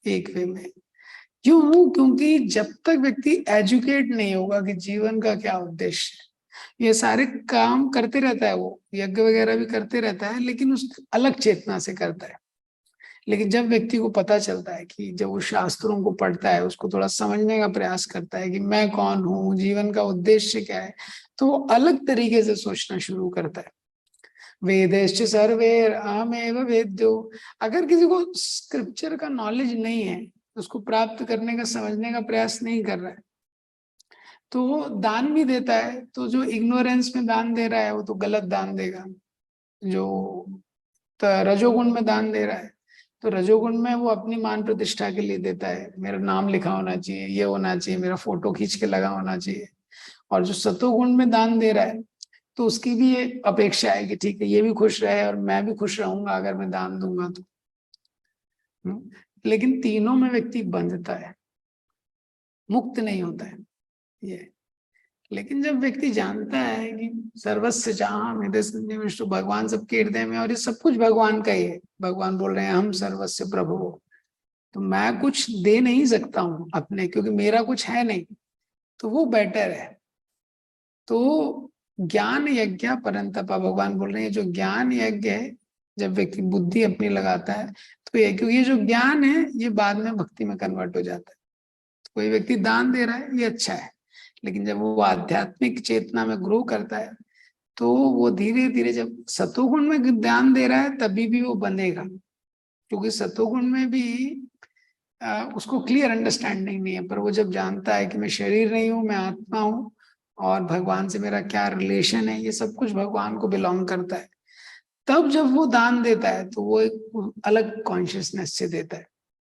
एक वे में। क्यों? क्योंकि जब तक व्यक्ति एजुकेट नहीं होगा कि जीवन का क्या उद्देश्य है, ये सारे काम करते रहता है, वो यज्ञ वगैरह भी करते रहता है, लेकिन उस अलग चेतना से करता है। लेकिन जब व्यक्ति को पता चलता है कि जब वो शास्त्रों को पढ़ता है, उसको थोड़ा समझने का प्रयास करता है कि मैं कौन हूँ, जीवन का उद्देश्य क्या है, तो वो अलग तरीके से सोचना शुरू करता है। वेदेश्च सर्वेर अहमेव वेद्यो। अगर किसी को स्क्रिप्चर का नॉलेज नहीं है, उसको प्राप्त करने का, समझने का प्रयास नहीं कर रहा है, तो वो दान भी देता है, तो जो इग्नोरेंस में दान दे रहा है वो तो गलत दान देगा। जो रजोगुण में दान दे रहा है, तो रजोगुण में वो अपनी मान प्रतिष्ठा के लिए देता है, मेरा नाम लिखा होना चाहिए, ये होना चाहिए, मेरा फोटो खींच के लगा होना चाहिए। और जो सतोगुण में दान दे रहा है, तो उसकी भी ये अपेक्षा है कि ठीक है, ये भी खुश रहे और मैं भी खुश रहूंगा अगर मैं दान दूंगा तो। लेकिन तीनों में व्यक्ति बंधता है, मुक्त नहीं होता है ये। लेकिन जब व्यक्ति जानता है कि सर्वस्व जहां हृदय संजय विष्णु, भगवान सबके हृदय में, और ये सब कुछ भगवान का ही है। भगवान बोल रहे हैं हम सर्वस्व प्रभु, तो मैं कुछ दे नहीं सकता हूँ अपने, क्योंकि मेरा कुछ है नहीं। तो वो बेटर है। तो ज्ञान यज्ञ परंतपा, भगवान बोल रहे हैं जो ज्ञान यज्ञ है, जब व्यक्ति बुद्धि अपनी लगाता है तो ये, क्योंकि ये जो ज्ञान है ये बाद में भक्ति में कन्वर्ट हो जाता है। तो कोई व्यक्ति दान दे रहा है ये अच्छा है, लेकिन जब वो आध्यात्मिक चेतना में ग्रो करता है तो वो धीरे धीरे, जब सतोगुण में ध्यान दे रहा है तभी भी वो बंधेगा, क्योंकि सतोगुण में भी उसको क्लियर अंडरस्टैंडिंग नहीं है। पर वो जब जानता है कि मैं शरीर नहीं हूँ, मैं आत्मा हूँ और भगवान से मेरा क्या रिलेशन है, ये सब कुछ भगवान को बिलोंग करता है, तब जब वो दान देता है तो वो एक अलग कॉन्शियसनेस से देता है।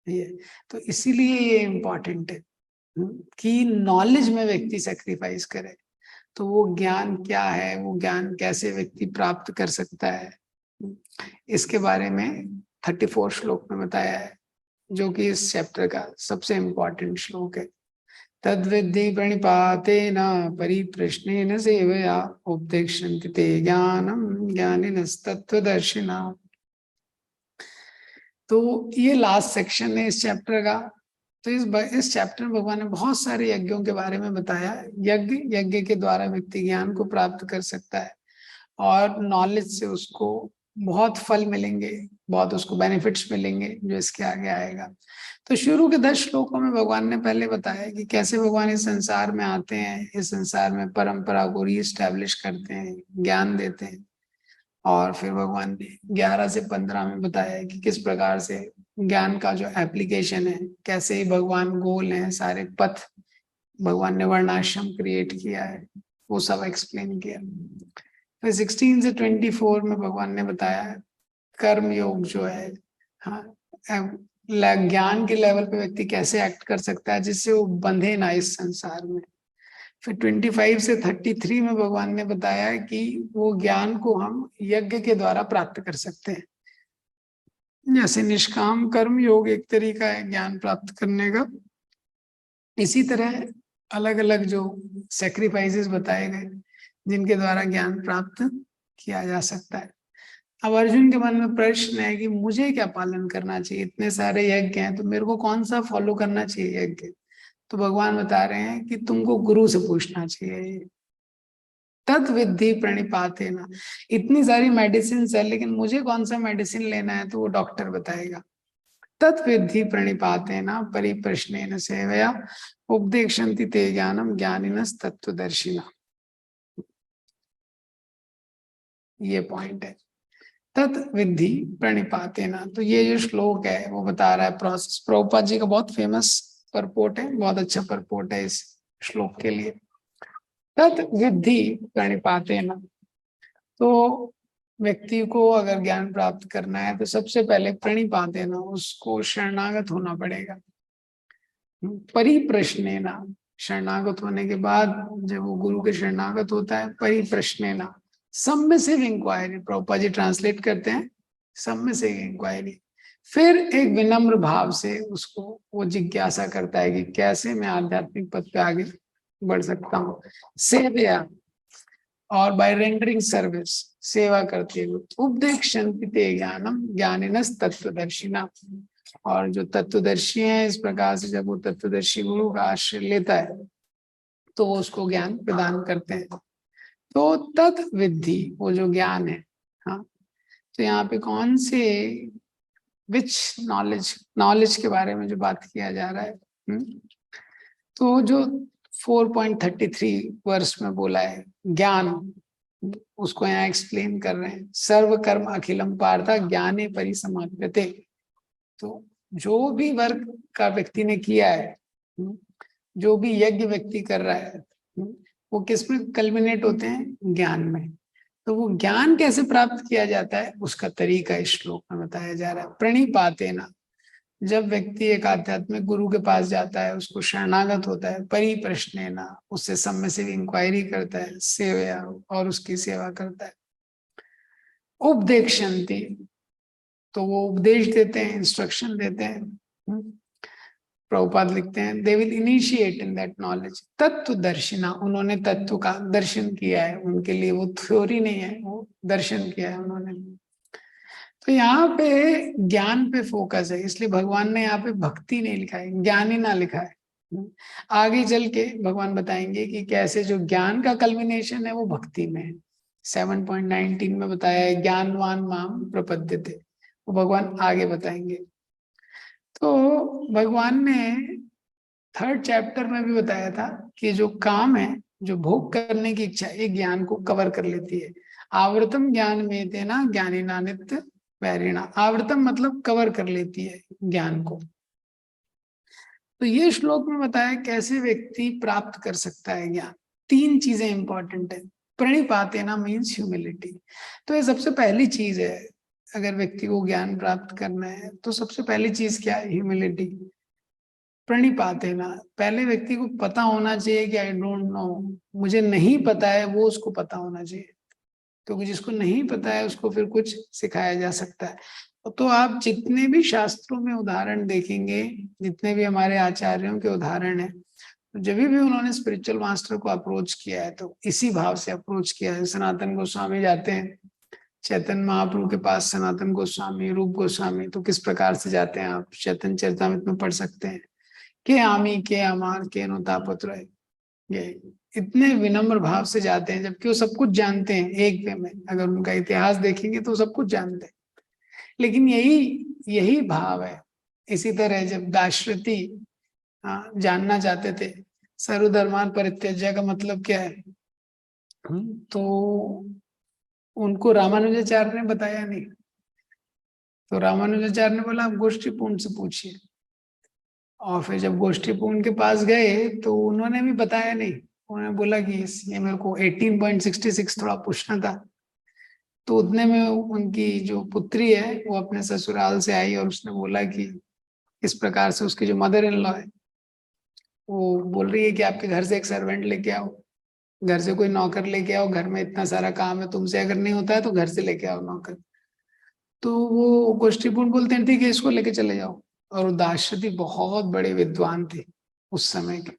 ये तो इसीलिए ये इम्पोर्टेंट है कि नॉलेज में व्यक्ति सेक्रीफाइस करे। तो वो ज्ञान क्या है, वो ज्ञान कैसे व्यक्ति प्राप्त कर सकता है, इसके बारे में 34 श्लोक में बताया है, जो कि इस चैप्टर का सबसे इम्पोर्टेंट श्लोक है। तद्विद्धि प्रणिपातेन परिप्रश्नेन सेवया उपदेक्षन्ति ते ज्ञानम ज्ञानिनस्तत्त्वदर्शिना। तो ये लास्ट सेक्शन है इस चैप्टर का। तो इस चैप्टर में भगवान ने बहुत सारे यज्ञों के बारे में बताया। यज्ञ के द्वारा व्यक्ति ज्ञान को प्राप्त कर सकता है और नॉलेज से उसको बहुत फल मिलेंगे, बहुत उसको बेनिफिट्स मिलेंगे, जो इसके आगे आएगा। तो शुरू के 10 श्लोकों में भगवान ने पहले बताया कि कैसे भगवान इस संसार में आते हैं, इस संसार में परंपरा को रीएस्टैब्लिश करते हैं, ज्ञान देते हैं। और फिर भगवान ने 11 से 15 में बताया कि किस प्रकार से ज्ञान का जो एप्लीकेशन है, कैसे भगवान गोल है, सारे पथ भगवान ने वर्णाश्रम क्रिएट किया है, वो सब एक्सप्लेन किया। फिर 16 से 24 में भगवान ने बताया कर्म योग जो है, हाँ, ज्ञान के लेवल पे व्यक्ति कैसे एक्ट कर सकता है जिससे वो बंधे ना इस संसार में। फिर 25 से 33 में भगवान ने बताया कि वो ज्ञान को हम यज्ञ के द्वारा प्राप्त कर सकते हैं। जैसे निष्काम कर्म योग एक तरीका है ज्ञान प्राप्त करने का, इसी तरह अलग अलग जो सेक्रीफाइसेस बताए गए जिनके द्वारा ज्ञान प्राप्त किया जा सकता है। अब अर्जुन के मन में प्रश्न है कि मुझे क्या पालन करना चाहिए, इतने सारे यज्ञ हैं तो मेरे को कौन सा फॉलो करना चाहिए यज्ञ। तो भगवान बता रहे हैं कि तुमको गुरु से पूछना चाहिए। तत् विद्धि प्रणिपाते ना, इतनी सारी मेडिसिन है लेकिन मुझे कौन सा मेडिसिन लेना है तो वो डॉक्टर बताएगा। तत् विद्धि प्रणिपाते ना परिप्रश्नेन सेवया उपदेक्षन्ति ते ज्ञानम ज्ञानिनस तत्त्वदर्शिना। ये पॉइंट है तत् विद्धि प्रणिपाते ना। तो ये जो श्लोक है वो बता रहा है प्रोसेस। प्रभुपाद जी का बहुत फेमस परपोर्ट है, बहुत अच्छा परपोर्ट है इस श्लोक के लिए। तत् विद्धि प्रणिपाते ना, तो व्यक्ति को अगर ज्ञान प्राप्त करना है तो सबसे पहले प्रणिपाते ना, उसको शरणागत होना पड़ेगा। परिप्रश्नेना, शरणागत होने के बाद जब वो गुरु के शरणागत होता है, परिप्रश्नेना submissive inquiry, Prabhupada ji translate करते हैं सबमिसिव इंक्वायरी। फिर एक विनम्र भाव से उसको वो जिज्ञासा करता है कि कैसे मैं आध्यात्मिक पथ पे आगे बढ़ सकता हूँ। सेवया, और बाय रेंडरिंग सर्विस, सेवा करते हुए उपदेक्षन्ति ते ज्ञानम ज्ञानिनस तत्त्वदर्शिना। और जो तत्वदर्शी हैं इस प्रकार से जब वो तत्वदर्शी गुरु का आश्रय लेता है तो वो उसको ज्ञान प्रदान करते हैं। तो तत् विद्धि, वो जो ज्ञान है, हाँ, तो यहाँ पे कौन से विच नॉलेज के बारे में जो बात किया जा रहा है, तो जो 4.33 वर्ष में बोला है ज्ञान, उसको यहाँ एक्सप्लेन कर रहे हैं। सर्व कर्म अखिलम पार्था ज्ञाने परिसमाप्यते। तो जो भी वर्क का व्यक्ति ने किया है, जो भी यज्ञ व्यक्ति कर रहा है, वो किस में कल्मिनेट होते हैं, ज्ञान में। तो वो ज्ञान कैसे प्राप्त किया जाता है उसका तरीका इस श्लोक में बताया जा रहा है। प्रणिपाते ना, जब व्यक्ति एक आध्यात्मिक गुरु के पास जाता है, उसको शरणागत होता है, परिप्रश्नेना, उससे सबमिसिव इंक्वायरी करता है, सेवया, और उसकी सेवा करता है। उपदेक्षन्ति, तो वो उपदेश देते हैं, इंस्ट्रक्शन देते हैं। प्रभुपाद लिखते हैं they will initiate in that knowledge. तत्वदर्शिना, उन्होंने तत्व का दर्शन किया है, उनके लिए वो थ्योरी नहीं है, वो दर्शन किया है उन्होंने। तो यहाँ पे ज्ञान पे फोकस है, इसलिए भगवान ने यहाँ पे भक्ति नहीं लिखा है, ज्ञानी ना लिखा है। आगे चल के भगवान बताएंगे कि कैसे जो ज्ञान का कल्मिनेशन है वो भक्ति में है। 7.19 में बताया है ज्ञानवान माम प्रपद्यते, वो भगवान आगे बताएंगे। तो भगवान ने 3rd चैप्टर में भी बताया था कि जो काम है, जो भोग करने की इच्छा, ये ज्ञान को कवर कर लेती है। आवृतम ज्ञान में देना ज्ञानी नानित्य वैरिणा, आवृतम मतलब कवर कर लेती है ज्ञान को। तो ये श्लोक में बताया कैसे व्यक्ति प्राप्त कर सकता है ज्ञान। 3 चीजें इंपॉर्टेंट है। प्रणिपातेना मीन्स ह्यूमिलिटी, तो ये सबसे पहली चीज है। अगर व्यक्ति को ज्ञान प्राप्त करना है तो सबसे पहली चीज क्या है? ह्यूमिलिटी। प्रणिपातेना, पहले व्यक्ति को पता होना चाहिए कि आई डोंट नो, मुझे नहीं पता है, वो उसको पता होना चाहिए। क्योंकि जिसको नहीं पता है उसको फिर कुछ सिखाया जा सकता है। तो आप जितने भी शास्त्रों में उदाहरण देखेंगे, जितने भी हमारे आचार्यों के उदाहरण है, तो जब भी उन्होंने स्पिरिचुअल मास्टर को अप्रोच किया है तो इसी भाव से अप्रोच किया है। सनातन गोस्वामी जाते हैं चैतन्य महाप्रभु के पास, सनातन गोस्वामी, रूप गोस्वामी, तो किस प्रकार से जाते हैं आप चैतन्य चरितामृत में पढ़ सकते हैं। के आमी के अमार के नो तापत्र, ये इतने विनम्र भाव से जाते हैं, जबकि वो सब कुछ जानते हैं एक वे में। अगर उनका इतिहास देखेंगे तो सब कुछ जानते हैं, लेकिन यही यही भाव है। इसी तरह जब दाशरथी जानना चाहते थे सर्वधर्मान परित्यज्य का मतलब क्या है, तो उनको रामानुजाचार्य ने बताया नहीं। तो रामानुजाचार्य ने बोला आप गोष्ठीपूर्ण से पूछिए। और फिर जब गोष्ठीपूर्ण के पास गए तो उन्होंने भी बताया नहीं। उन्होंने बोला कि ये मेरे को 18.66 थोड़ा पूछना था। तो उतने में उनकी जो पुत्री है वो अपने ससुराल से आई और उसने बोला कि इस प्रकार से उसकी जो मदर इन लॉ है वो बोल रही है कि आपके घर से एक सर्वेंट लेके आओ, घर से कोई नौकर लेके आओ, घर में इतना सारा काम है, तुमसे अगर नहीं होता है तो घर से लेके आओ नौकर। तो वो गोष्ठीपूर्ण बोलते हैं ठीक है इसको लेके चले जाओ। और दाशरथी बहुत बड़े विद्वान थे उस समय के,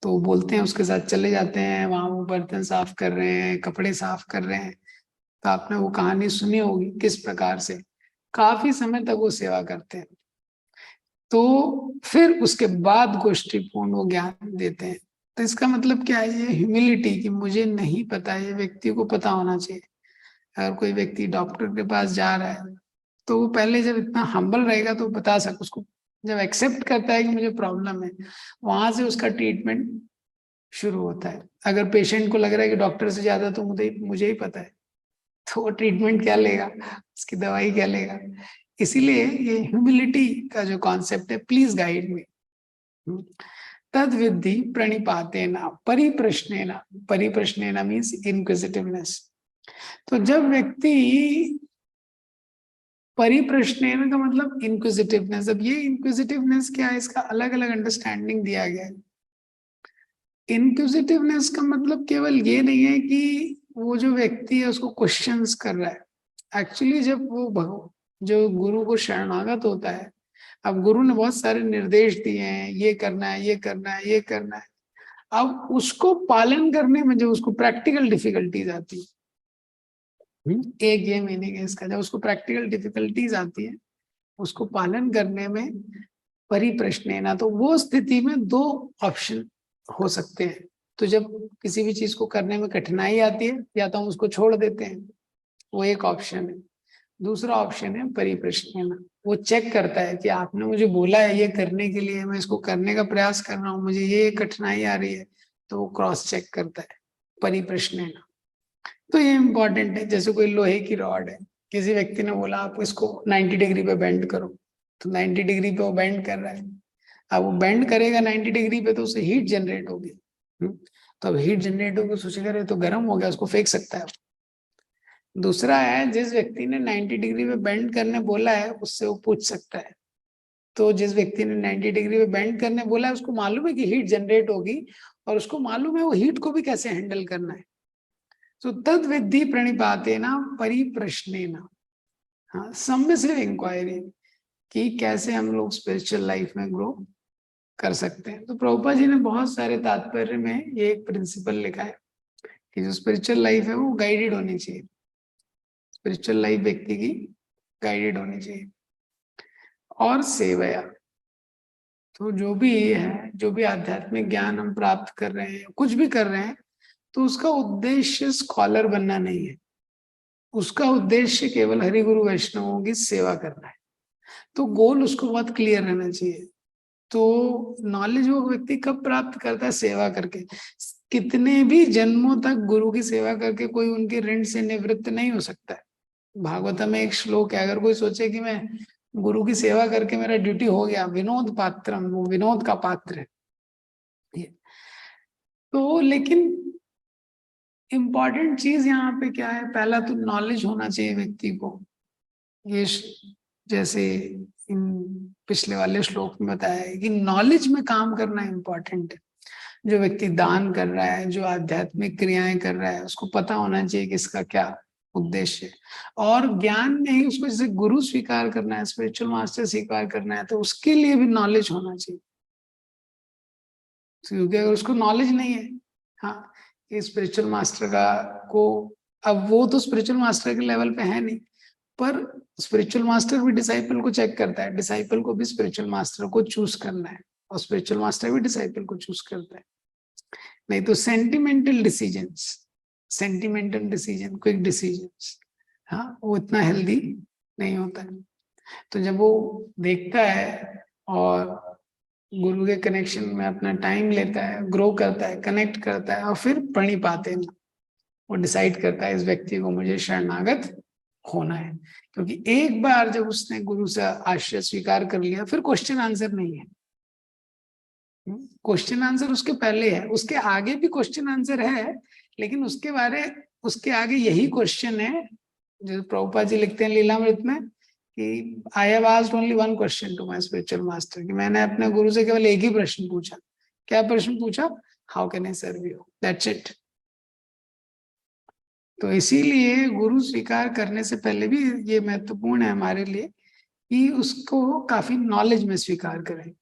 तो वो बोलते हैं उसके साथ चले जाते हैं। वहां वो बर्तन साफ कर रहे हैं, कपड़े साफ कर रहे हैं। तो आपने वो कहानी सुनी होगी किस प्रकार से काफी समय तक वो सेवा करते हैं। तो फिर उसके बाद गोष्ठीपूर्ण वो ज्ञान देते हैं। तो इसका मतलब क्या है? ये ह्यूमिलिटी कि मुझे नहीं पता, ये व्यक्ति को पता होना चाहिए। अगर कोई व्यक्ति डॉक्टर के पास जा रहा है तो वो पहले जब इतना हम्बल रहेगा तो बता सक उसको, जब एक्सेप्ट करता है कि मुझे प्रॉब्लम है, वहां से उसका ट्रीटमेंट शुरू होता है। अगर पेशेंट को लग रहा है कि डॉक्टर से ज्यादा तो मुझे ही पता है, तो वो ट्रीटमेंट क्या लेगा, उसकी दवाई क्या लेगा। इसीलिए ये ह्यूमिलिटी का जो कॉन्सेप्ट है, प्लीज गाइड मी। तद विद्धि प्रणिपातेना परिप्रश्नेना, परिप्रश्नेना मीन्स इनक्विजिटिवनेस। तो जब व्यक्ति परिप्रश्नेना का मतलब इनक्विजिटिवनेस, अब ये इनक्विजिटिवनेस क्या है, इसका अलग अलग अंडरस्टैंडिंग दिया गया है। इनक्विजिटिवनेस का मतलब केवल ये नहीं है कि वो जो व्यक्ति है उसको क्वेश्चंस कर रहा है। एक्चुअली जब वो जो गुरु को शरणागत होता है, अब गुरु ने बहुत सारे निर्देश दिए हैं, ये करना है, ये करना है, ये करना है। अब उसको पालन करने में जो उसको प्रैक्टिकल डिफिकल्टीज आती है, एक ये मीनिंग है इसका, जब उसको प्रैक्टिकल डिफिकल्टीज आती है उसको पालन करने में परिप्रश्न, ना तो वो स्थिति में 2 ऑप्शन हो सकते हैं। तो जब किसी भी चीज को करने में कठिनाई आती है या तो हम उसको छोड़ देते हैं, वो एक ऑप्शन है। दूसरा ऑप्शन है परिप्रश्न, वो चेक करता है कि आपने मुझे बोला है ये करने के लिए, मैं इसको करने का प्रयास कर रहा हूँ, मुझे ये कठिनाई आ रही है, तो वो क्रॉस चेक करता है परिप्रश्न। तो ये इंपॉर्टेंट है। जैसे कोई लोहे की रॉड है, किसी व्यक्ति ने बोला आप इसको 90 डिग्री पे बेंड करो, तो 90 डिग्री पे वो बेंड कर रहा है। अब वो बेंड करेगा 90 डिग्री पे तो उससे हीट जनरेट होगी। तो अब हीट जनरेट होगी, सोचेगा अरे तो गर्म हो गया, उसको फेंक सकता है। दूसरा है जिस व्यक्ति ने 90 डिग्री पे बेंड करने बोला है उससे वो पूछ सकता है। तो जिस व्यक्ति ने 90 डिग्री पे बेंड करने बोला है उसको मालूम है कि हीट जनरेट होगी, और उसको मालूम है वो हीट को भी कैसे हैंडल करना है। तो तद विद्धि प्रणिपातेना परिप्रश्नेना, हाँ, सबमिसिव इंक्वायरी, कि कैसे हम लोग स्पिरिचुअल लाइफ में ग्रो कर सकते हैं। तो प्रभुपाद जी ने बहुत सारे तात्पर्य में ये एक प्रिंसिपल लिखा है कि जो स्पिरिचुअल लाइफ है वो गाइडेड होनी चाहिए। स्पिरिचुअल लाइफ व्यक्ति की गाइडेड होनी चाहिए। और सेवया, तो जो भी है, जो भी आध्यात्मिक ज्ञान हम प्राप्त कर रहे हैं, कुछ भी कर रहे हैं, तो उसका उद्देश्य स्कॉलर बनना नहीं है। उसका उद्देश्य केवल हरि गुरु वैष्णवों की सेवा करना है। तो गोल उसको बहुत क्लियर रहना चाहिए। तो नॉलेज वो व्यक्ति कब प्राप्त करता है? सेवा करके। कितने भी जन्मों तक गुरु की सेवा करके कोई उनके ऋण से निवृत्त नहीं हो सकता है। भागवत में एक श्लोक है, अगर कोई सोचे कि मैं गुरु की सेवा करके मेरा ड्यूटी हो गया, विनोद पात्रम, वो विनोद का पात्र है ये। तो लेकिन इम्पॉर्टेंट चीज यहाँ पे क्या है? पहला तो नॉलेज होना चाहिए व्यक्ति को। ये जैसे इन पिछले वाले श्लोक में बताया है कि नॉलेज में काम करना इम्पोर्टेंट है। जो व्यक्ति दान कर रहा है, जो आध्यात्मिक क्रियाएं कर रहा है, उसको पता होना चाहिए कि इसका क्या उद्देश्य है। और ज्ञान में ही उसको जैसे गुरु स्वीकार करना है, स्पिरिचुअल मास्टर स्वीकार करना है, तो उसके लिए भी नॉलेज होना चाहिए। क्योंकि अगर उसको नॉलेज नहीं है, हाँ, कि स्पिरिचुअल मास्टर का को, अब वो तो स्पिरिचुअल मास्टर के लेवल पे है नहीं, पर स्पिरिचुअल मास्टर भी डिसाइपल को चेक करता है, डिसाइपल को भी स्पिरिचुअल मास्टर को चूज करना है, और स्पिरिचुअल मास्टर भी डिसाइपल को चूज करता है। नहीं तो सेंटिमेंटल डिसीजन, क्विक डिसीजंस, हाँ, वो इतना हेल्दी नहीं होता है। तो जब वो देखता है और गुरु के कनेक्शन में अपना टाइम लेता है, ग्रो करता है, कनेक्ट करता है, और फिर प्रणिपाते हैं, वो डिसाइड करता है इस व्यक्ति को मुझे शरणागत होना है। क्योंकि एक बार जब उसने गुरु से आश्रय स्वीकार कर लिया, फिर क्वेश्चन आंसर नहीं है। क्वेश्चन आंसर उसके पहले है, उसके आगे भी क्वेश्चन आंसर है, लेकिन उसके आगे यही क्वेश्चन है जो प्रभुपाद जी लिखते हैं लीलामृत में कि I have asked only one question to my spiritual master, कि मैंने अपने गुरु से केवल एक ही प्रश्न पूछा। क्या प्रश्न पूछा? How can I serve you, that's it. तो इसीलिए गुरु स्वीकार करने से पहले भी ये महत्वपूर्ण है हमारे लिए कि उसको काफी नॉलेज में स्वीकार करें,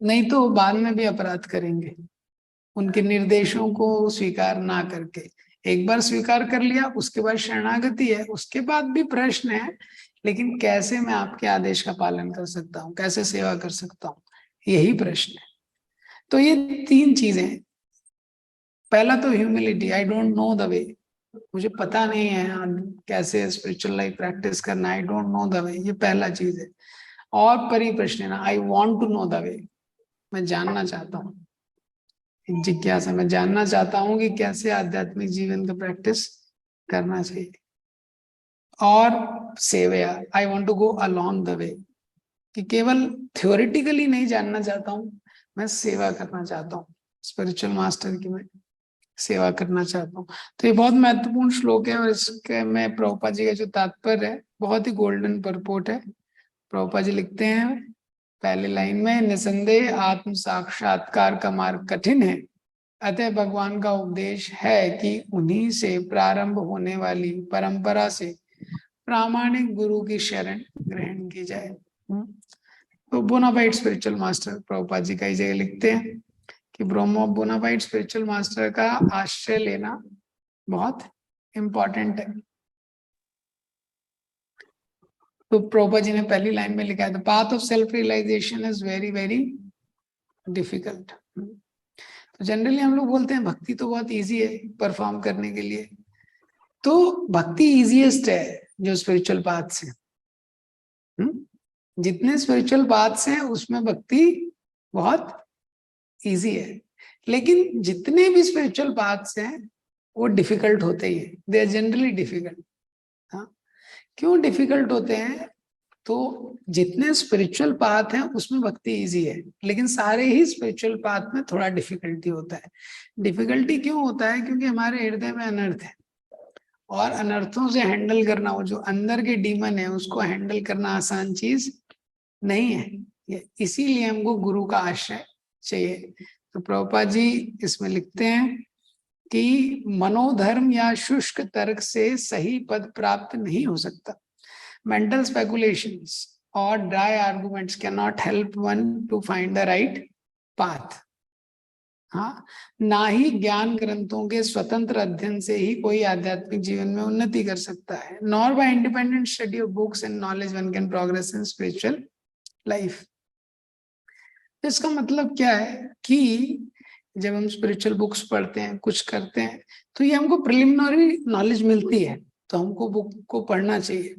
नहीं तो बाद में भी अपराध करेंगे उनके निर्देशों को स्वीकार ना करके। एक बार स्वीकार कर लिया, उसके बाद शरणागति है, उसके बाद भी प्रश्न है, लेकिन कैसे मैं आपके आदेश का पालन कर सकता हूँ, कैसे सेवा कर सकता हूँ, यही प्रश्न है। तो ये तीन चीजें, पहला तो humility, I don't know the way, मुझे पता नहीं है कैसे स्पिरिचुअल लाइफ प्रैक्टिस करना, I don't know the way, ये पहला चीज है। और परिप्रश्न, I want to know the way, मैं जानना चाहता हूँ, जिज्ञासा, मैं जानना चाहता हूँ कि कैसे आध्यात्मिक जीवन का प्रैक्टिस करना चाहिए। और सेवया, I want to go along the way, कि केवल थ्योरेटिकली नहीं जानना चाहता हूँ, मैं सेवा करना चाहता हूँ, स्पिरिचुअल मास्टर की मैं सेवा करना चाहता हूँ। तो ये बहुत महत्वपूर्ण श्लोक है, और इसके में प्रभुपाद जी का जो तात्पर्य है बहुत ही गोल्डन परपोर्ट है। प्रभुपाद जी लिखते हैं पहले लाइन में, निसंदेह आत्म साक्षात्कार का मार्ग कठिन है, अतः भगवान का उपदेश है कि उन्हीं से प्रारंभ होने वाली परंपरा से प्रामाणिक गुरु की शरण ग्रहण की जाए। तो bonafide spiritual master, Prabhupada ji कई जगह लिखते हैं कि ब्रह्मो बोनाफाइड स्पिरिचुअल मास्टर का आश्रय लेना बहुत इंपॉर्टेंट है। तो प्रभुपाद जी ने पहली लाइन में लिखा है, the path of self realization is very very difficult. तो जनरली हम लोग बोलते हैं भक्ति तो बहुत इजी है परफॉर्म करने के लिए, तो भक्ति इजीएस्ट है जो स्पिरिचुअल पाथ से, जितने स्पिरिचुअल पाथ्स हैं उसमें भक्ति बहुत इजी है। लेकिन जितने भी स्पिरिचुअल पाथ्स हैं वो डिफिकल्ट होते ही हैं, दे आर जनरली डिफिकल्ट। हाँ, क्यों डिफिकल्ट होते हैं? तो जितने स्पिरिचुअल पाथ हैं उसमें भक्ति इजी है, लेकिन सारे ही स्पिरिचुअल पाथ में थोड़ा डिफिकल्टी होता है। डिफिकल्टी क्यों होता है? क्योंकि हमारे हृदय में अनर्थ है, और अनर्थों से हैंडल करना, वो जो अंदर के डीमन है उसको हैंडल करना आसान चीज नहीं है। इसीलिए हमको गुरु का आश्रय चाहिए। तो प्रभुपाद जी इसमें लिखते हैं कि मनोधर्म या शुष्क तर्क से सही पद प्राप्त नहीं हो सकता। मेंटल स्पेकुलेशंस और dry arguments can not help one two find the right path. हाँ, ना ही ज्ञान ग्रंथों के स्वतंत्र अध्ययन से ही कोई आध्यात्मिक जीवन में उन्नति कर सकता है, nor bye independent study of books and knowledge one can progress in spiritual life. इसका मतलब क्या है कि जब हम स्पिरिचुअल बुक्स पढ़ते हैं, कुछ करते हैं, तो ये हमको प्रिलिमिनरी नॉलेज मिलती है, तो हमको बुक को पढ़ना चाहिए।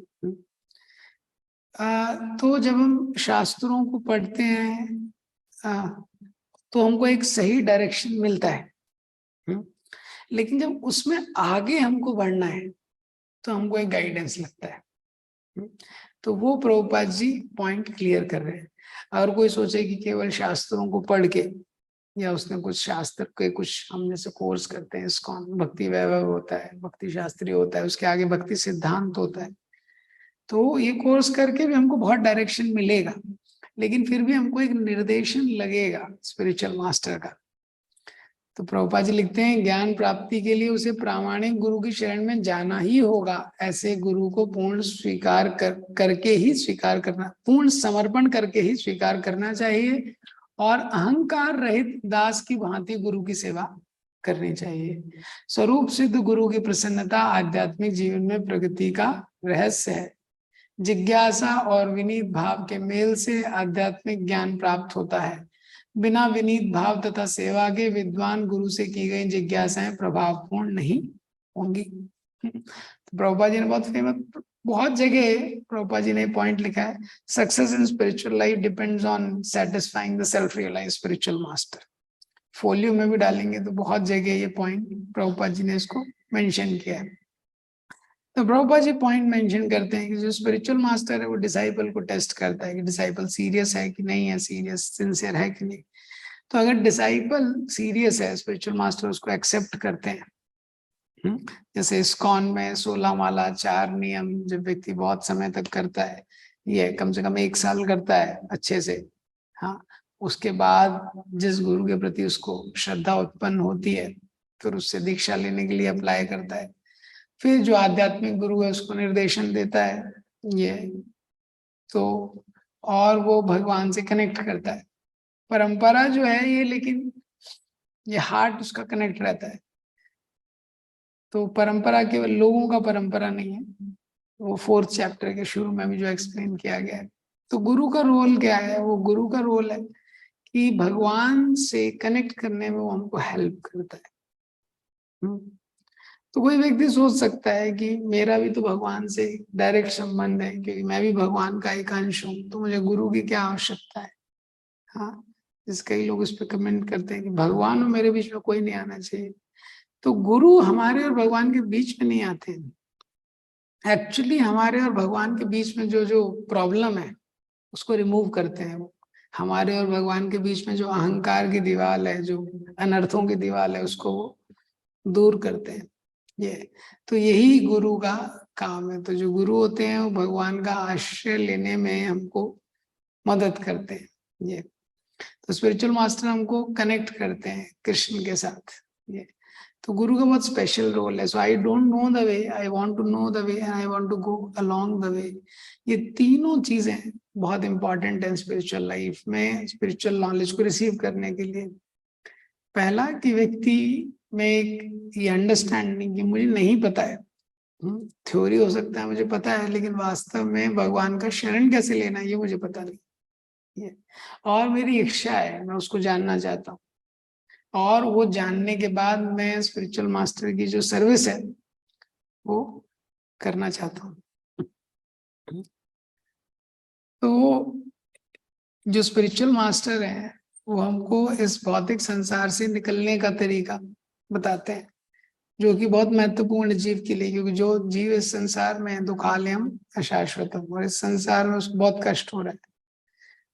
तो जब हम शास्त्रों को पढ़ते हैं तो हमको एक सही डायरेक्शन मिलता है। लेकिन जब उसमें आगे हमको बढ़ना है तो हमको एक गाइडेंस लगता है। तो वो प्रभुपाद जी पॉइंट क्लियर कर रहे हैं। अगर कोई सोचे कि केवल शास्त्रों को पढ़ के, या उसने कुछ शास्त्र के कुछ हम जैसे कोर्स करते हैं, इस्कॉन भक्ति वैभव होता है, भक्ति शास्त्री होता है, उसके आगे भक्ति सिद्धांत होता है, तो ये कोर्स करके भी हमको बहुत डायरेक्शन मिलेगा, लेकिन फिर भी हमको एक निर्देशन लगेगा स्पिरिचुअल मास्टर का। तो प्रभुपाद जी लिखते हैं, ज्ञान प्राप्ति के लिए उसे प्रामाणिक गुरु की शरण में जाना ही होगा। ऐसे गुरु को पूर्ण स्वीकार करके ही स्वीकार करना, पूर्ण समर्पण करके ही स्वीकार करना चाहिए, और अहंकार रहित दास की भांति गुरु की सेवा करनी चाहिए। स्वरूप सिद्ध गुरु की प्रसन्नता आध्यात्मिक जीवन में प्रगति का रहस्य है। जिज्ञासा और विनीत भाव के मेल से आध्यात्मिक ज्ञान प्राप्त होता है। बिना विनीत भाव तथा सेवा के विद्वान गुरु से की गई जिज्ञासाएं प्रभावपूर्ण नहीं होंगी। तो प्रभुपाद जी ने बहुत जगह प्रभुपाद जी ने पॉइंट लिखा है, success in spiritual life depends on satisfying the self realize spiritual master. Folio में भी डालेंगे तो बहुत जगह ये पॉइंट प्रभुपाद जी ने इसको मेंशन किया है। तो प्रभुपाद जी पॉइंट मेंशन करते हैं कि जो स्पिरिचुअल मास्टर है वो डिसाइपल को टेस्ट करता है कि डिसाइपल सीरियस है कि नहीं है, सीरियस सिंसियर है कि नहीं। तो अगर डिसाइपल सीरियस है, स्पिरिचुअल मास्टर उसको एक्सेप्ट करते हैं। जैसे इस्कॉन में 16 माला 4 नियम जब व्यक्ति बहुत समय तक करता है, ये कम से कम 1 साल करता है अच्छे से, हाँ, उसके बाद जिस गुरु के प्रति उसको श्रद्धा उत्पन्न होती है, फिर उससे दीक्षा लेने के लिए अप्लाई करता है। फिर जो आध्यात्मिक गुरु है उसको निर्देशन देता है ये, तो और वो भगवान से कनेक्ट करता है। परंपरा जो है ये, लेकिन ये हार्ट उसका कनेक्ट रहता है। तो परंपरा केवल लोगों का परंपरा नहीं है, वो 4th चैप्टर के शुरू में भी जो एक्सप्लेन किया गया है। तो गुरु का रोल क्या है? वो गुरु का रोल है कि भगवान से कनेक्ट करने में वो हमको हेल्प करता है। तो कोई व्यक्ति सोच सकता है कि मेरा भी तो भगवान से डायरेक्ट संबंध है, क्योंकि मैं भी भगवान का एक अंश हूँ, तो मुझे गुरु की क्या आवश्यकता है। हाँ, जिस कई लोग इस पे कमेंट करते हैं कि भगवान और मेरे बीच में कोई नहीं आना चाहिए। तो गुरु हमारे और भगवान के बीच में नहीं आते हैं। एक्चुअली हमारे और भगवान के बीच में जो जो प्रॉब्लम है उसको रिमूव करते हैं वो। हमारे और भगवान के बीच में जो अहंकार की दीवार है, जो अनर्थों की दीवार है, उसको वो दूर करते हैं। ये तो यही गुरु का काम है। तो जो गुरु होते हैं वो भगवान का आश्रय लेने में हमको मदद करते हैं। ये तो स्पिरिचुअल मास्टर हमको कनेक्ट करते हैं कृष्ण के साथ। ये तो गुरु का बहुत स्पेशल रोल है। So I don't know the way, I want to know the way and I want to go along the way. ये तीनों चीजें बहुत इंपॉर्टेंट है स्पिरिचुअल लाइफ में, स्पिरिचुअल नॉलेज को रिसीव करने के लिए। पहला कि व्यक्ति में एक ये अंडरस्टैंडिंग कि मुझे नहीं पता है, थ्योरी हो सकता है मुझे पता है, लेकिन वास्तव में भगवान का शरण कैसे लेना है ये मुझे पता नहीं है, और मेरी इच्छा है, मैं उसको जानना चाहता हूँ, और वो जानने के बाद मैं स्पिरिचुअल मास्टर की जो सर्विस है वो करना चाहता हूँ। तो जो स्पिरिचुअल मास्टर है वो हमको इस भौतिक संसार से निकलने का तरीका बताते हैं, जो कि बहुत महत्वपूर्ण जीव के लिए, क्योंकि जो जीव इस संसार में दुखालयम अशाश्वतम, और इस संसार में उसको बहुत कष्ट हो रहा है।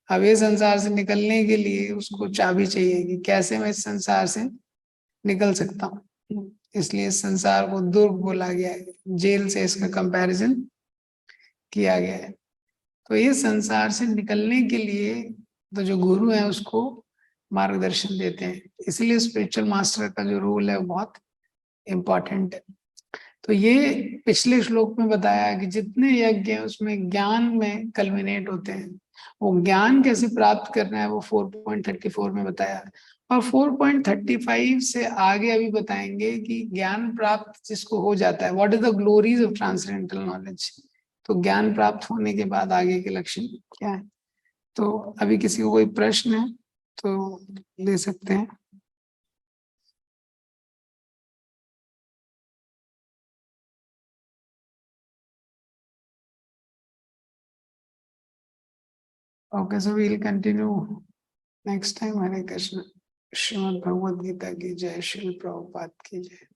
अब ये संसार से निकलने के लिए उसको चाबी चाहिए कि कैसे मैं इस संसार से निकल सकता हूँ। इसलिए इस संसार को दुर्ग बोला गया है, जेल से इसका कंपैरिजन किया गया है। तो ये संसार से निकलने के लिए तो जो गुरु है उसको मार्गदर्शन देते हैं। इसलिए स्पिरिचुअल मास्टर का जो रोल है वो बहुत इम्पोर्टेंट है। तो ये पिछले श्लोक में बताया कि जितने यज्ञ हैं उसमें ज्ञान में कल्मिनेट होते हैं। वो ज्ञान कैसे प्राप्त करना है वो 4.34 में बताया, और 4.35 से आगे अभी बताएंगे कि ज्ञान प्राप्त जिसको हो जाता है, what is the glories of transcendental knowledge. तो ज्ञान प्राप्त होने के बाद आगे के लक्षण क्या है। तो अभी किसी को कोई प्रश्न है? तो ले सकते हैं। Okay, so we'll continue next time. Hare Krishna. Srimad Bhagavad Gita की जय, श्री प्रभुपाद की जय।